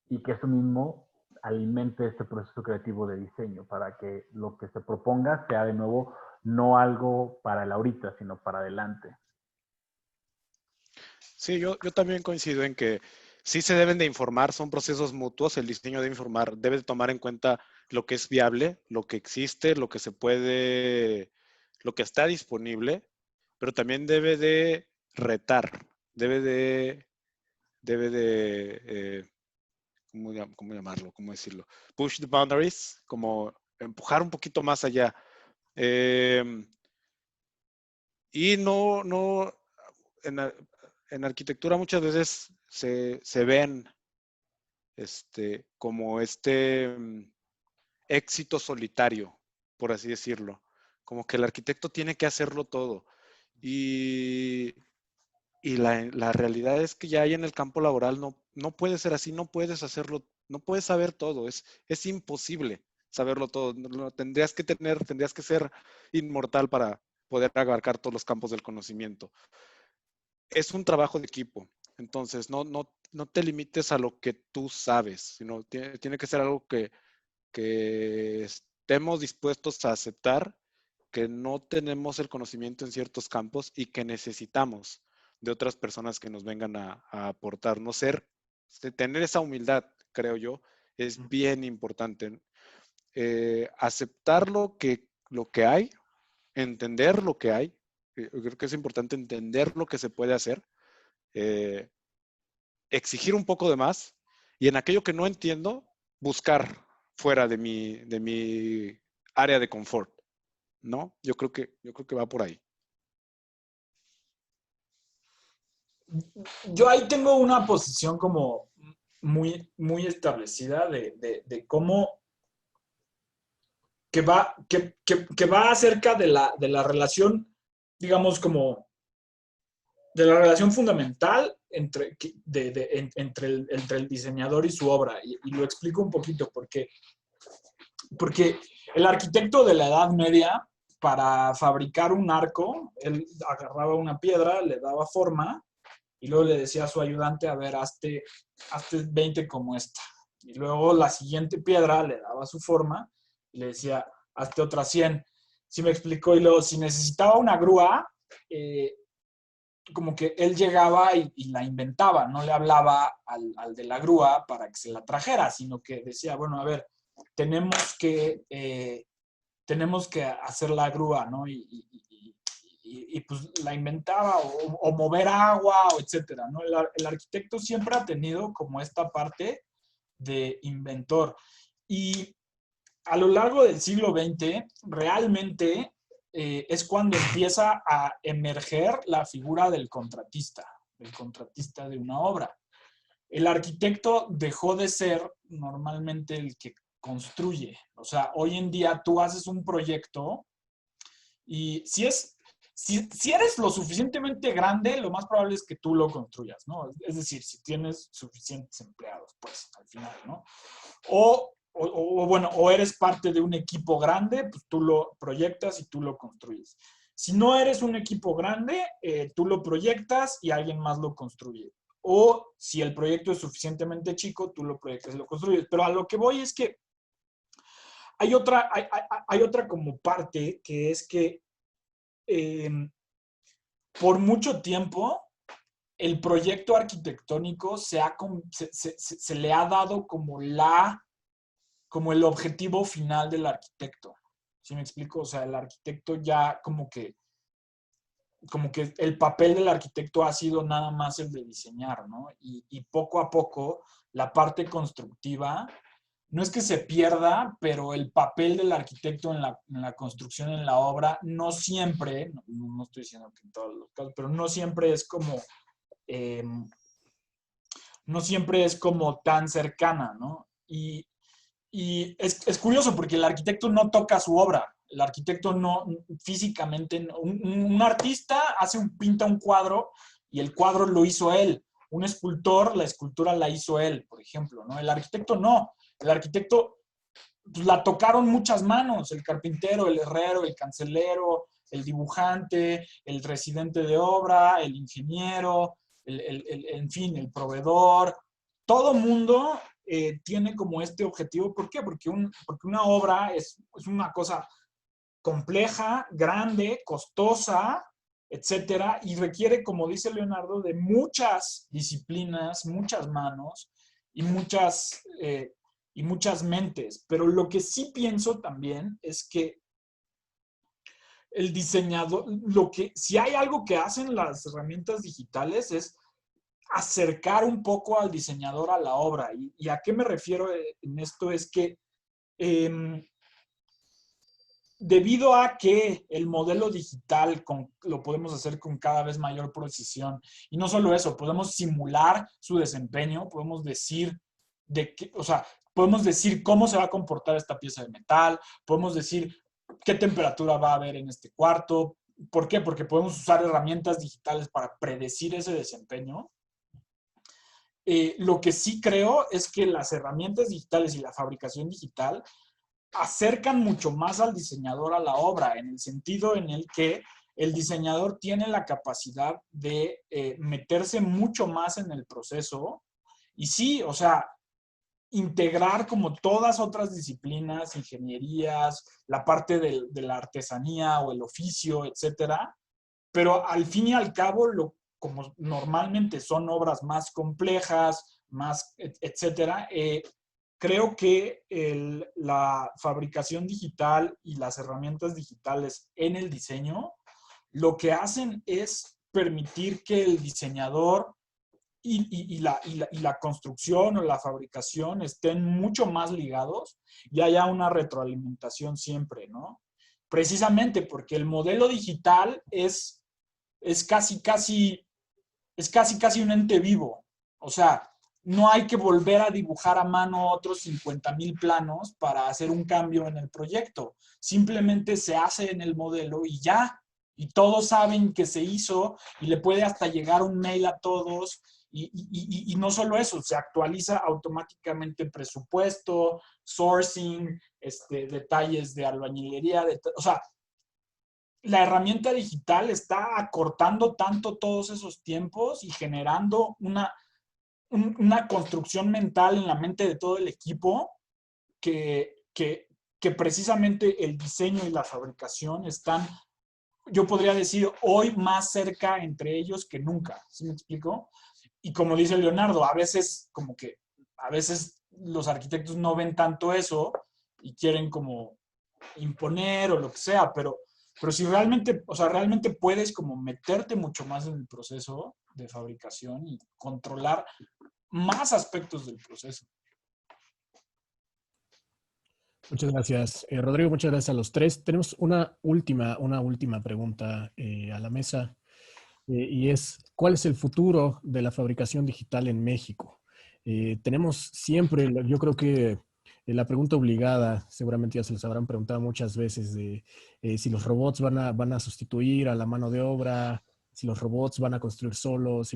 Y que eso mismo alimente este proceso creativo de diseño, para que lo que se proponga sea de nuevo no algo para el ahorita, sino para adelante. Sí, yo también coincido en que sí se deben de informar, son procesos mutuos, el diseño debe informar, debe de tomar en cuenta lo que es viable, lo que existe, lo que se puede, lo que está disponible, pero también debe de retar, debe de, debe de, ¿cómo llamarlo? ¿Cómo decirlo? Push the boundaries, como empujar un poquito más allá. Eh, y en, en arquitectura muchas veces se ven como éxito solitario, por así decirlo. Como que el arquitecto tiene que hacerlo todo. Y, y la realidad es que ya ahí en el campo laboral no puede ser así, no puedes hacerlo, no puedes saber todo, es imposible saberlo todo. Tendrías que ser inmortal para poder abarcar todos los campos del conocimiento. Es un trabajo de equipo. Entonces, no te limites a lo que tú sabes, sino tiene que ser algo que estemos dispuestos a aceptar que no tenemos el conocimiento en ciertos campos y que necesitamos de otras personas que nos vengan a aportar. Tener esa humildad, creo yo, es bien importante. Aceptar lo que hay, entender lo que hay. Yo creo que es importante entender lo que se puede hacer, eh, exigir un poco de más y en aquello que no entiendo, buscar fuera de mi área de confort, ¿no? Yo creo que va por ahí. Yo ahí tengo una posición como muy establecida de cómo que va acerca de la relación, digamos, como de la relación fundamental entre el diseñador y su obra. Y lo explico un poquito porque el arquitecto de la Edad Media, para fabricar un arco, él agarraba una piedra, le daba forma y luego le decía a su ayudante, a ver, hazte 20 como esta. Y luego la siguiente piedra le daba su forma y le decía, hazte otras 100. ¿Sí me explicó? Y luego, si necesitaba una grúa, como que él llegaba y la inventaba, no le hablaba al de la grúa para que se la trajera, sino que decía, bueno, a ver, tenemos que hacer la grúa, ¿no? Y pues la inventaba o mover agua, o etcétera, ¿no? El arquitecto siempre ha tenido como esta parte de inventor. Y a lo largo del siglo XX, realmente es cuando empieza a emerger la figura del contratista de una obra. El arquitecto dejó de ser normalmente el que construye. O sea, hoy en día tú haces un proyecto y si eres lo suficientemente grande, lo más probable es que tú lo construyas, ¿no? Es decir, si tienes suficientes empleados, pues, al final, ¿no? Bueno, o eres parte de un equipo grande, pues tú lo proyectas y tú lo construyes. Si no eres un equipo grande, tú lo proyectas y alguien más lo construye. o si el proyecto es suficientemente chico, tú lo proyectas y lo construyes. Pero a lo que voy es que hay otra como parte que es que por mucho tiempo el proyecto arquitectónico se le ha dado como el objetivo final del arquitecto. ¿Sí me explico? O sea, el arquitecto ya como que el papel del arquitecto ha sido nada más el de diseñar, ¿no? Y poco a poco la parte constructiva, no es que se pierda, pero el papel del arquitecto en la construcción, en la obra, no siempre, no estoy diciendo que en todos los casos, pero no siempre es como, no siempre es como tan cercana, ¿no? Y es curioso porque el arquitecto no toca su obra. El arquitecto no, físicamente, un artista pinta un cuadro y el cuadro lo hizo él. Un escultor, la escultura la hizo él, por ejemplo, ¿no? El arquitecto no. El arquitecto, pues, la tocaron muchas manos. El carpintero, el herrero, el cancelero, el dibujante, el residente de obra, el ingeniero, en fin, el proveedor. Todo mundo tiene como este objetivo. ¿Por qué? Porque una obra es una cosa compleja, grande, costosa, etcétera, y requiere, como dice Leonardo, de muchas disciplinas, muchas manos y muchas mentes. Pero lo que sí pienso también es que el diseñador, si hay algo que hacen las herramientas digitales es acercar un poco al diseñador a la obra. ¿Y a qué me refiero en esto? Es que debido a que el modelo digital lo podemos hacer con cada vez mayor precisión, y no solo eso, podemos simular su desempeño, podemos decir podemos decir cómo se va a comportar esta pieza de metal, podemos decir qué temperatura va a haber en este cuarto. ¿Por qué? Porque podemos usar herramientas digitales para predecir ese desempeño. Lo que sí creo es que las herramientas digitales y la fabricación digital acercan mucho más al diseñador a la obra, en el sentido en el que el diseñador tiene la capacidad de meterse mucho más en el proceso y sí, o sea, integrar como todas otras disciplinas, ingenierías, la parte de la artesanía o el oficio, etcétera, pero al fin y al cabo, como normalmente son obras más complejas, más, etcétera, creo que la fabricación digital y las herramientas digitales en el diseño, lo que hacen es permitir que el diseñador y la construcción o la fabricación estén mucho más ligados y haya una retroalimentación siempre, ¿no? Precisamente porque el modelo digital es casi un ente vivo. O sea, no hay que volver a dibujar a mano otros 50,000 planos para hacer un cambio en el proyecto. Simplemente se hace en el modelo y ya. Y todos saben que se hizo y le puede hasta llegar un mail a todos. Y no solo eso, se actualiza automáticamente presupuesto, sourcing, detalles de albañilería, o sea, la herramienta digital está acortando tanto todos esos tiempos y generando una construcción mental en la mente de todo el equipo que precisamente el diseño y la fabricación están, yo podría decir, hoy más cerca entre ellos que nunca. ¿Sí me explico? Y como dice Leonardo, a veces los arquitectos no ven tanto eso y quieren como imponer o lo que sea, pero si realmente, o sea, realmente puedes como meterte mucho más en el proceso de fabricación y controlar más aspectos del proceso. Muchas gracias, Rodrigo. Muchas gracias a los tres. Tenemos una última pregunta a la mesa y es, ¿cuál es el futuro de la fabricación digital en México? Tenemos siempre, yo creo que la pregunta obligada, seguramente ya se les habrán preguntado muchas veces, de si los robots van a sustituir a la mano de obra, si los robots van a construir solos,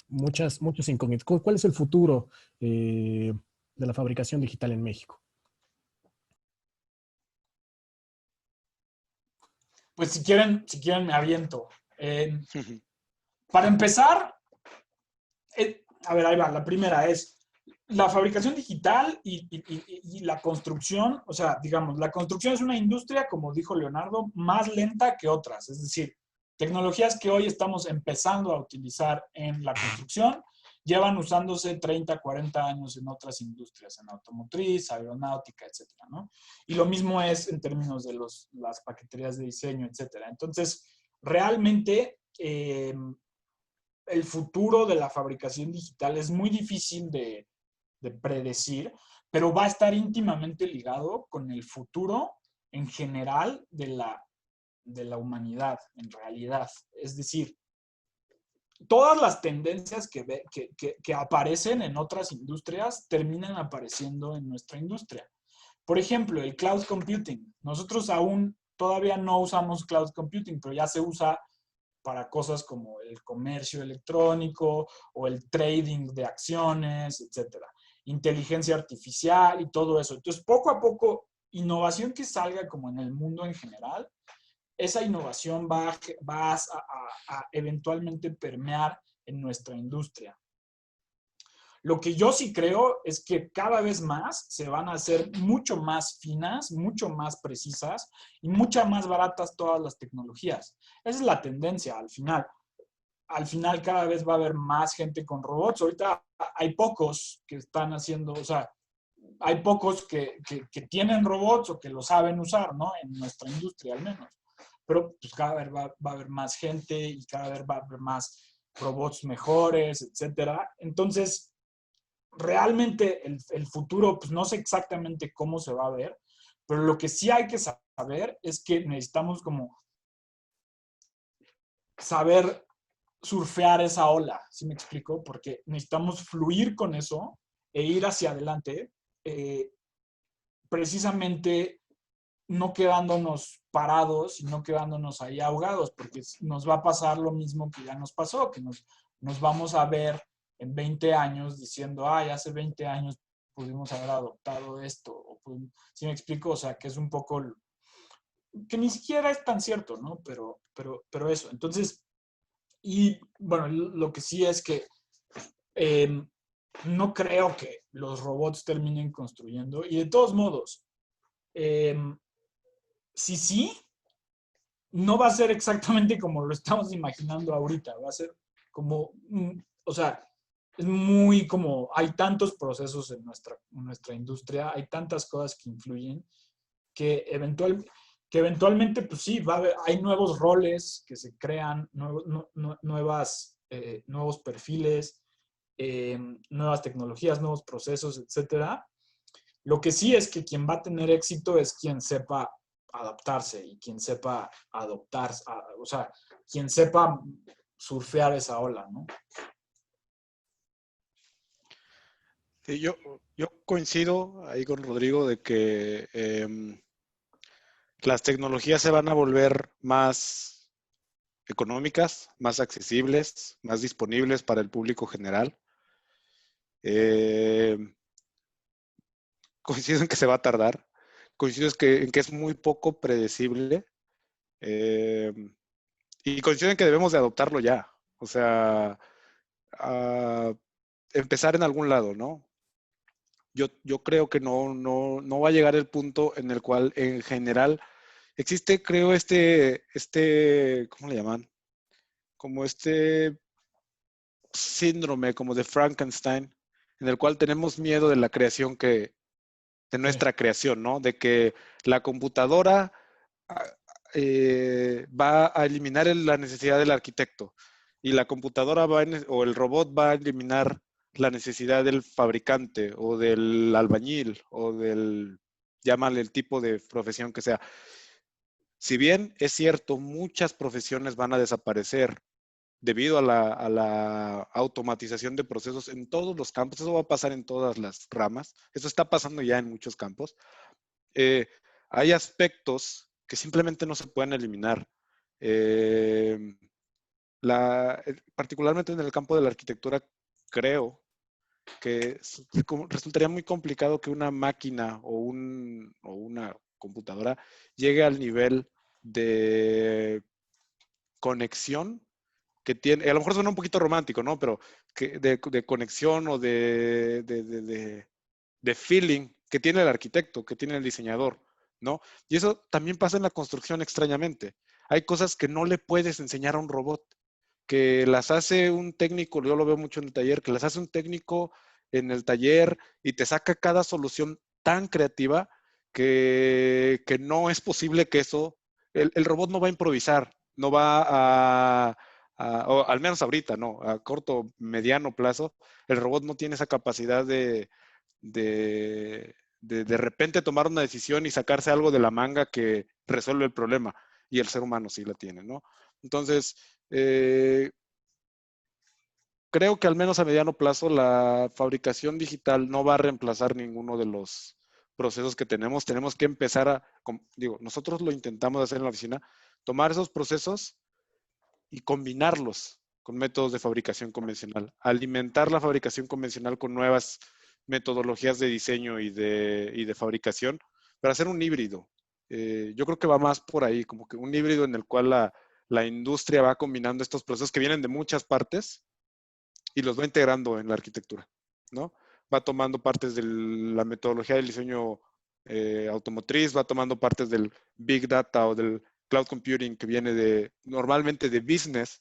muchas incógnitas. ¿Cuál es el futuro de la fabricación digital en México? Pues si quieren me aviento. Para empezar, a ver, ahí va. La primera es la fabricación digital y la construcción. O sea, digamos, la construcción es una industria, como dijo Leonardo, más lenta que otras. Es decir, tecnologías que hoy estamos empezando a utilizar en la construcción llevan usándose 30, 40 años en otras industrias, en automotriz, aeronáutica, etcétera, ¿no? Y lo mismo es en términos de las paqueterías de diseño, etcétera. Entonces, realmente, el futuro de la fabricación digital es muy difícil de predecir, pero va a estar íntimamente ligado con el futuro en general de la humanidad, en realidad. Es decir, todas las tendencias que aparecen en otras industrias terminan apareciendo en nuestra industria. Por ejemplo, el cloud computing. Nosotros aún todavía no usamos cloud computing, pero ya se usa para cosas como el comercio electrónico o el trading de acciones, etcétera. Inteligencia artificial y todo eso. Entonces, poco a poco, innovación que salga como en el mundo en general, esa innovación va a eventualmente permear en nuestra industria. Lo que yo sí creo es que cada vez más se van a hacer mucho más finas, mucho más precisas y mucho más baratas todas las tecnologías. Esa es la tendencia al final. Al final cada vez va a haber más gente con robots. Ahorita hay pocos que están haciendo, o sea, hay pocos que tienen robots o que lo saben usar, ¿no? En nuestra industria al menos. Pero pues cada vez va a haber más gente y cada vez va a haber más robots mejores, etcétera. Entonces, realmente el futuro, pues no sé exactamente cómo se va a ver, pero lo que sí hay que saber es que necesitamos como saber surfear esa ola, ¿sí me explico? Porque necesitamos fluir con eso e ir hacia adelante, precisamente no quedándonos parados y no quedándonos ahí ahogados, porque nos va a pasar lo mismo que ya nos pasó, que nos vamos a ver en 20 años diciendo, ay, hace 20 años pudimos haber adoptado esto. ¿Sí me explico? O sea, que es un poco, que ni siquiera es tan cierto, ¿no? Pero eso. Entonces, y bueno, lo que sí es que no creo que los robots terminen construyendo. Y de todos modos, sí, no va a ser exactamente como lo estamos imaginando ahorita. Va a ser como, o sea, es muy como, hay tantos procesos en nuestra industria, hay tantas cosas que influyen, que, eventualmente, pues sí, hay nuevos roles que se crean, nuevos perfiles, nuevas tecnologías, nuevos procesos, etcétera. Lo que sí es que quien va a tener éxito es quien sepa adaptarse y quien sepa adoptar, o sea, quien sepa surfear esa ola, ¿no? Sí, yo coincido ahí con Rodrigo de que las tecnologías se van a volver más económicas, más accesibles, más disponibles para el público general. Coincido en que se va a tardar. Coincido en que es muy poco predecible. Y coincido en que debemos de adoptarlo ya. O sea, empezar en algún lado, ¿no? Yo creo que no va a llegar el punto en el cual en general existe, creo, ¿cómo le llaman? Como este síndrome como de Frankenstein, en el cual tenemos miedo de la creación de nuestra creación, ¿no? De que la computadora va a eliminar la necesidad del arquitecto y la computadora o el robot va a eliminar la necesidad del fabricante o del albañil o llámale el tipo de profesión que sea. Si bien es cierto, muchas profesiones van a desaparecer debido a la automatización de procesos en todos los campos, eso va a pasar en todas las ramas, eso está pasando ya en muchos campos. Hay aspectos que simplemente no se pueden eliminar. Particularmente en el campo de la arquitectura, creo que resultaría muy complicado que una máquina o una computadora llegue al nivel de conexión que tiene, a lo mejor suena un poquito romántico, ¿no? Pero que de conexión o de feeling que tiene el arquitecto, que tiene el diseñador, ¿no? Y eso también pasa en la construcción extrañamente. Hay cosas que no le puedes enseñar a un robot, que las hace un técnico, yo lo veo mucho en el taller, que las hace un técnico en el taller y te saca cada solución tan creativa que no es posible que eso, el robot no va a improvisar, no va o al menos ahorita, no, a corto, mediano plazo, el robot no tiene esa capacidad de repente tomar una decisión y sacarse algo de la manga que resuelve el problema, y el ser humano sí la tiene, ¿no? Entonces, creo que al menos a mediano plazo la fabricación digital no va a reemplazar ninguno de los procesos que tenemos. Tenemos que empezar digo, nosotros lo intentamos hacer en la oficina, tomar esos procesos y combinarlos con métodos de fabricación convencional, alimentar la fabricación convencional con nuevas metodologías de diseño y de fabricación para hacer un híbrido. Yo creo que va más por ahí, como que un híbrido en el cual la industria va combinando estos procesos que vienen de muchas partes y los va integrando en la arquitectura, ¿no? Va tomando partes de la metodología del diseño automotriz, va tomando partes del Big Data o del Cloud Computing que viene normalmente de business,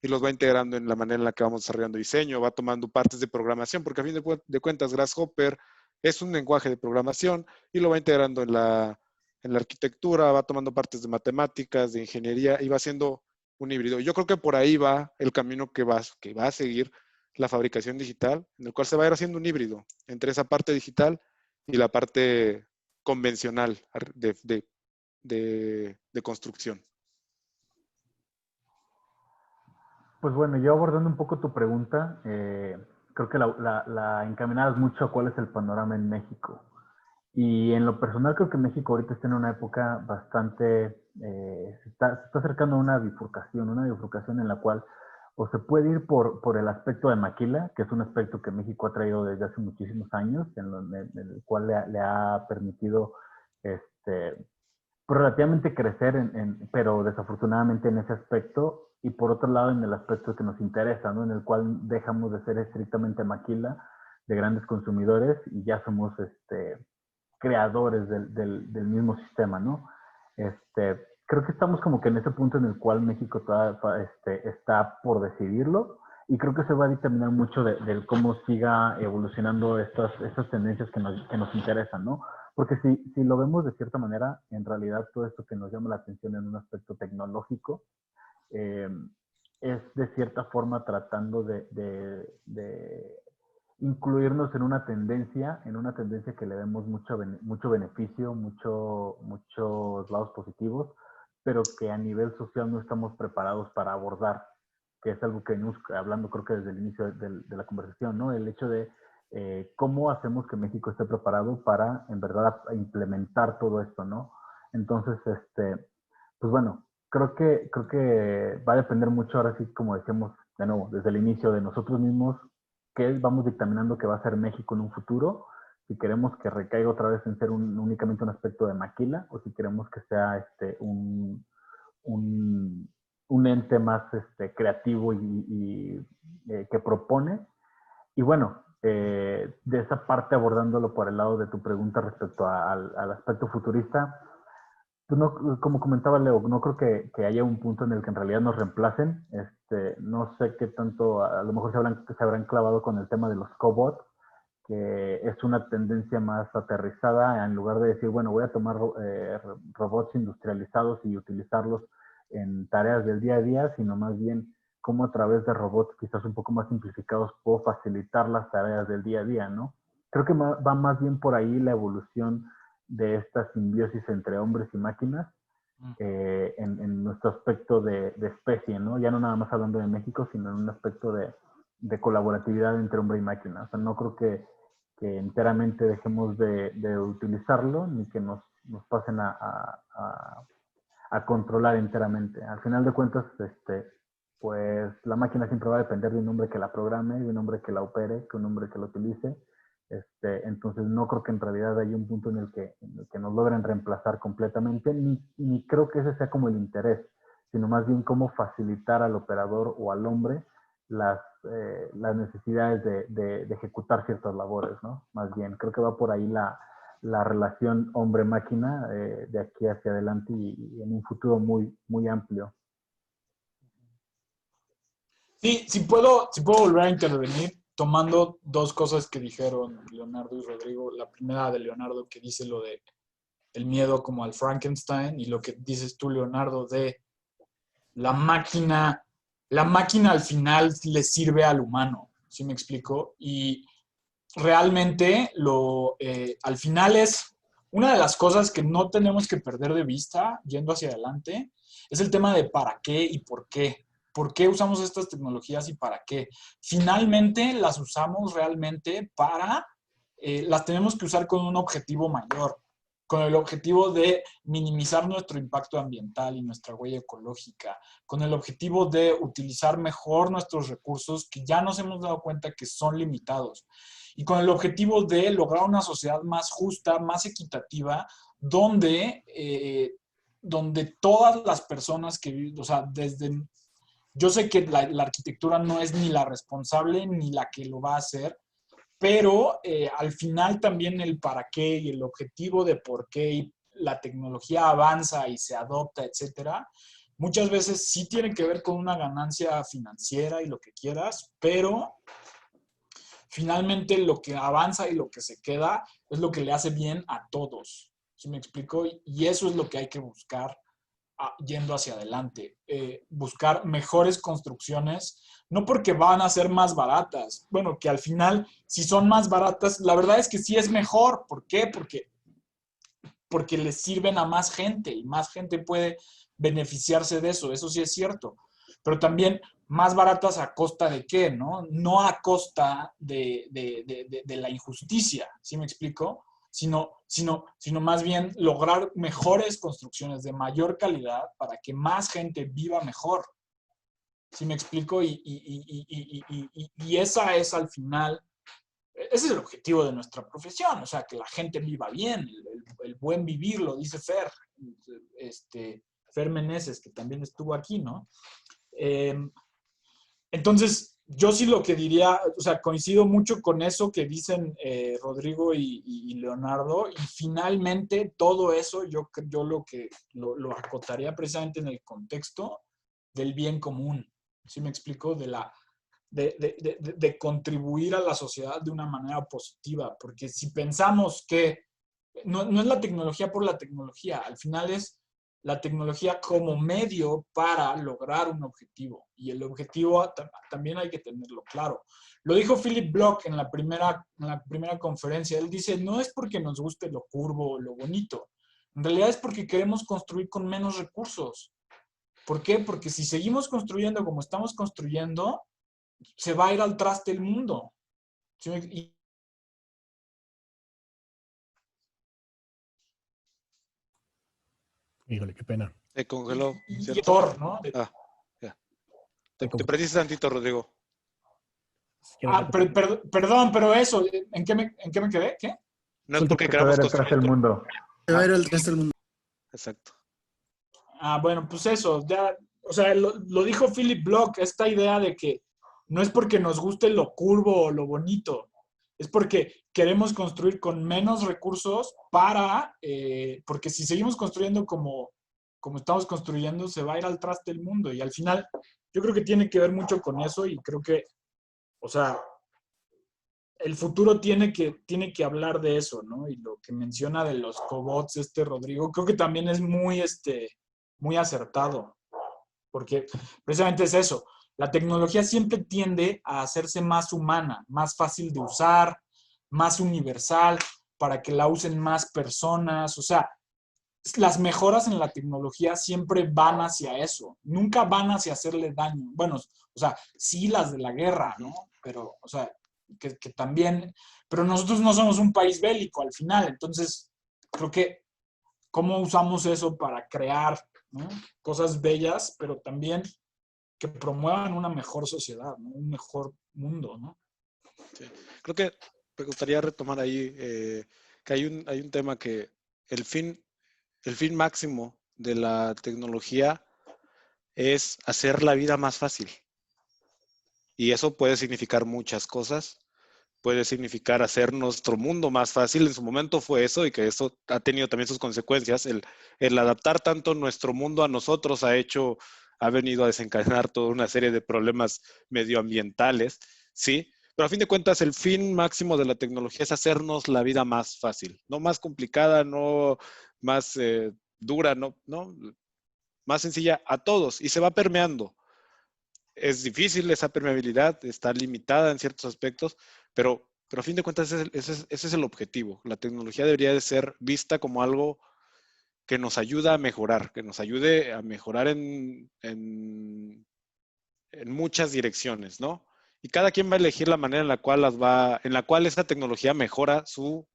y los va integrando en la manera en la que vamos desarrollando diseño, va tomando partes de programación, porque a fin de cuentas Grasshopper es un lenguaje de programación, y lo va integrando en la arquitectura, va tomando partes de matemáticas, de ingeniería, y va haciendo un híbrido. Yo creo que por ahí va el camino que va a seguir la fabricación digital, en el cual se va a ir haciendo un híbrido entre esa parte digital y la parte convencional de construcción. Pues bueno, yo abordando un poco tu pregunta, creo que la encaminabas mucho a cuál es el panorama en México. Y en lo personal creo que México ahorita está en una época bastante, se está acercando a una bifurcación en la cual o se puede ir por el aspecto de maquila, que es un aspecto que México ha traído desde hace muchísimos años, en el cual le ha permitido relativamente crecer, pero desafortunadamente en ese aspecto, y por otro lado en el aspecto que nos interesa, ¿no? En el cual dejamos de ser estrictamente maquila de grandes consumidores y ya somos creadores del mismo sistema, ¿no? Creo que estamos como que en ese punto en el cual México está por decidirlo, y creo que se va a dictaminar mucho de cómo siga evolucionando estas tendencias que nos interesan, ¿no? Porque si lo vemos de cierta manera, en realidad todo esto que nos llama la atención en un aspecto tecnológico, es de cierta forma tratando de incluirnos en una tendencia que le demos mucho beneficio, muchos lados positivos, pero que a nivel social no estamos preparados para abordar, que es algo que venimos hablando creo que desde el inicio de la conversación, ¿no? El hecho de cómo hacemos que México esté preparado para, en verdad, implementar todo esto, ¿no? Entonces, pues bueno, creo que va a depender mucho, ahora sí, como decíamos de nuevo, desde el inicio, de nosotros mismos, qué vamos dictaminando que va a ser México en un futuro, si queremos que recaiga otra vez en ser únicamente un aspecto de maquila, o si queremos que sea un ente más creativo y que propone. Y bueno, de esa parte abordándolo por el lado de tu pregunta respecto al aspecto futurista, pues no, como comentaba Leo, no creo que haya un punto en el que en realidad nos reemplacen. No sé qué tanto, a lo mejor se habrán clavado con el tema de los cobots, que es una tendencia más aterrizada, en lugar de decir, bueno, voy a tomar robots industrializados y utilizarlos en tareas del día a día, sino más bien cómo a través de robots quizás un poco más simplificados puedo facilitar las tareas del día a día, ¿no? Creo que va más bien por ahí la evolución de esta simbiosis entre hombres y máquinas en nuestro aspecto de especie, ¿no? Ya no nada más hablando de México, sino en un aspecto de colaboratividad entre hombre y máquina. O sea, no creo que enteramente dejemos de utilizarlo, ni que nos pasen a controlar enteramente. Al final de cuentas, pues la máquina siempre va a depender de un hombre que la programe, de un hombre que la opere, que un hombre que la utilice. Entonces no creo que en realidad haya un punto en el que nos logren reemplazar completamente, ni creo que ese sea como el interés, sino más bien cómo facilitar al operador o al hombre las necesidades de ejecutar ciertas labores, ¿no? Más bien, creo que va por ahí la relación hombre-máquina de aquí hacia adelante y en un futuro muy, muy amplio. Sí, si puedo volver a intervenir tomando dos cosas que dijeron Leonardo y Rodrigo. La primera de Leonardo, que dice lo de el miedo como al Frankenstein, y lo que dices tú, Leonardo, de la máquina al final le sirve al humano, ¿sí me explico? Y realmente al final es una de las cosas que no tenemos que perder de vista yendo hacia adelante, es el tema de para qué y por qué. ¿Por qué usamos estas tecnologías y para qué? Finalmente las usamos realmente las tenemos que usar con un objetivo mayor, con el objetivo de minimizar nuestro impacto ambiental y nuestra huella ecológica, con el objetivo de utilizar mejor nuestros recursos que ya nos hemos dado cuenta que son limitados, y con el objetivo de lograr una sociedad más justa, más equitativa, donde todas las personas que viven, o sea, yo sé que la arquitectura no es ni la responsable ni la que lo va a hacer, pero al final también el para qué y el objetivo de por qué y la tecnología avanza y se adopta, etcétera, muchas veces sí tiene que ver con una ganancia financiera y lo que quieras, pero finalmente lo que avanza y lo que se queda es lo que le hace bien a todos. ¿Sí me explico? Y eso es lo que hay que buscar yendo hacia adelante. Buscar mejores construcciones, no porque van a ser más baratas. Bueno, que al final, si son más baratas, la verdad es que sí es mejor. ¿Por qué? Porque les sirven a más gente y más gente puede beneficiarse de eso. Eso sí es cierto. Pero también más baratas a costa de qué, ¿no? No a costa de la injusticia, ¿sí me explico? Sino más bien lograr mejores construcciones de mayor calidad para que más gente viva mejor. ¿Sí me explico? Y esa es al final, ese es el objetivo de nuestra profesión, o sea, que la gente viva bien, el buen vivir, lo dice Fer Meneses, que también estuvo aquí, ¿no? Entonces, yo sí lo que diría, o sea, coincido mucho con eso que dicen Rodrigo y Leonardo, y finalmente todo eso yo lo acotaría precisamente en el contexto del bien común. ¿Sí me explico? De contribuir a la sociedad de una manera positiva, porque si pensamos que no es la tecnología por la tecnología, al final es la tecnología como medio para lograr un objetivo. Y el objetivo también hay que tenerlo claro. Lo dijo Philip Block en la primera conferencia. Él dice, no es porque nos guste lo curvo o lo bonito. En realidad es porque queremos construir con menos recursos. ¿Por qué? Porque si seguimos construyendo como estamos construyendo, se va a ir al traste el mundo. ¿Sí? Híjole, qué pena. Se congeló, Y ¿cierto? ¿no? Ah, ya. Te perdiste tantito, Rodrigo. Perdón, pero eso, ¿en qué me quedé? ¿Qué? No es porque Se queramos ver el traste del construir. mundo. Se va a ir el resto del mundo. Exacto. Bueno, pues eso, ya, o sea, lo dijo Philip Block, esta idea de que no es porque nos guste lo curvo o lo bonito, es porque queremos construir con menos recursos porque si seguimos construyendo como estamos construyendo, se va a ir al traste el mundo. Y al final, yo creo que tiene que ver mucho con eso y creo que, o sea, el futuro tiene que hablar de eso, ¿no? Y lo que menciona de los cobots, Rodrigo, creo que también es muy acertado, porque precisamente es eso. La tecnología siempre tiende a hacerse más humana, más fácil de usar, más universal, para que la usen más personas. O sea, las mejoras en la tecnología siempre van hacia eso, nunca van hacia hacerle daño. Bueno, o sea, sí las de la guerra, ¿no? Pero, o sea, que también, pero nosotros no somos un país bélico al final, entonces creo que cómo usamos eso para crear, ¿no?, cosas bellas, pero también que promuevan una mejor sociedad, ¿no?, un mejor mundo, ¿no? Sí. Creo que me gustaría retomar ahí que hay un tema que el fin máximo de la tecnología es hacer la vida más fácil. Y eso puede significar muchas cosas. Puede significar hacer nuestro mundo más fácil. En su momento fue eso, y que eso ha tenido también sus consecuencias. El adaptar tanto nuestro mundo a nosotros ha venido a desencadenar toda una serie de problemas medioambientales, ¿sí? Pero a fin de cuentas, el fin máximo de la tecnología es hacernos la vida más fácil, no más complicada, no más dura, no, más sencilla a todos, y se va permeando. Es difícil esa permeabilidad, está limitada en ciertos aspectos, pero a fin de cuentas ese es el objetivo. La tecnología debería de ser vista como algo que nos ayuda a mejorar, que nos ayude a mejorar en muchas direcciones, ¿no? Y cada quien va a elegir la manera en la cual esa tecnología mejora su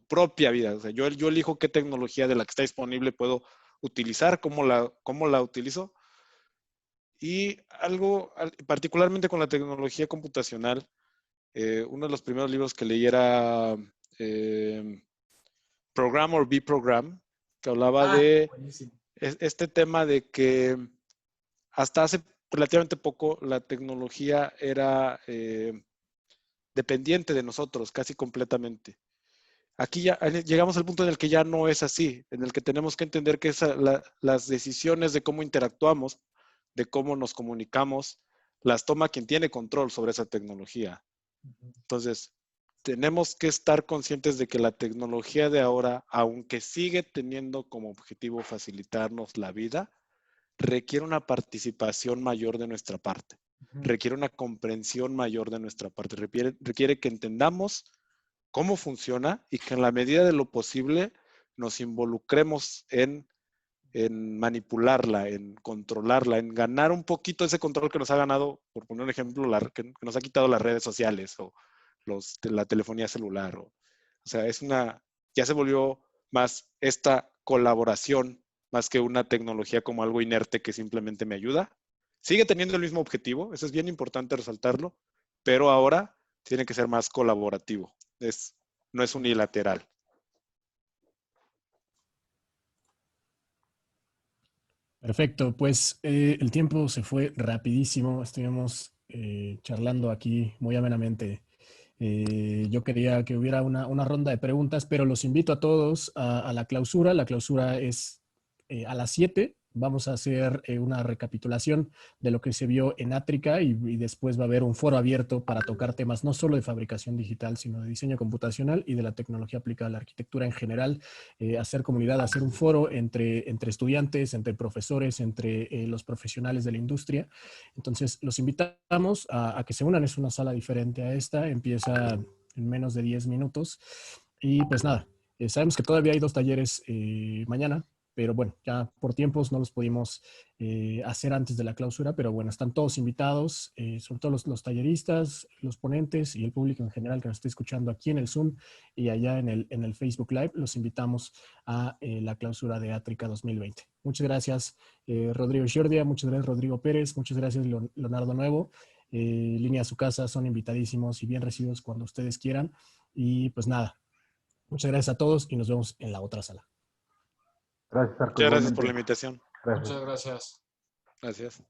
propia vida. O sea, yo elijo qué tecnología de la que está disponible puedo utilizar, cómo la utilizo. Y particularmente con la tecnología computacional, uno de los primeros libros que leí era Program or Be Program, que hablaba de buenísimo. este tema de que hasta hace relativamente poco la tecnología era dependiente de nosotros, casi completamente. Aquí ya llegamos al punto en el que ya no es así, en el que tenemos que entender que las decisiones de cómo interactuamos, de cómo nos comunicamos, las toma quien tiene control sobre esa tecnología. Entonces, tenemos que estar conscientes de que la tecnología de ahora, aunque sigue teniendo como objetivo facilitarnos la vida, requiere una participación mayor de nuestra parte, requiere una comprensión mayor de nuestra parte, requiere que entendamos cómo funciona y que en la medida de lo posible nos involucremos en manipularla, en controlarla, en ganar un poquito ese control que nos ha ganado, por poner un ejemplo, que nos ha quitado las redes sociales o la telefonía celular. O sea, ya se volvió más esta colaboración más que una tecnología como algo inerte que simplemente me ayuda. Sigue teniendo el mismo objetivo, eso es bien importante resaltarlo, pero ahora tiene que ser más colaborativo. No es unilateral. Perfecto, pues el tiempo se fue rapidísimo, estuvimos charlando aquí muy amenamente. Yo quería que hubiera una ronda de preguntas, pero los invito a todos a la clausura. La clausura es a las 7. Vamos a hacer una recapitulación de lo que se vio en Átrica y después va a haber un foro abierto para tocar temas no solo de fabricación digital, sino de diseño computacional y de la tecnología aplicada a la arquitectura en general. Hacer comunidad, hacer un foro entre estudiantes, entre profesores, entre los profesionales de la industria. Entonces, los invitamos a que se unan. Es una sala diferente a esta. Empieza en menos de 10 minutos. Y pues nada, sabemos que todavía hay 2 talleres mañana, pero bueno, ya por tiempos no los pudimos hacer antes de la clausura, pero bueno, están todos invitados, sobre todo los talleristas, los ponentes y el público en general que nos está escuchando aquí en el Zoom y allá en el Facebook Live. Los invitamos a la clausura de Átrica 2020. Muchas gracias, Rodrigo Giordia, muchas gracias, Rodrigo Pérez, muchas gracias, Leonardo Nuevo. Línea a su casa, son invitadísimos y bien recibidos cuando ustedes quieran. Y pues nada, muchas gracias a todos y nos vemos en la otra sala. Gracias, Arco. Muchas gracias por la invitación. Gracias. Muchas gracias. Gracias.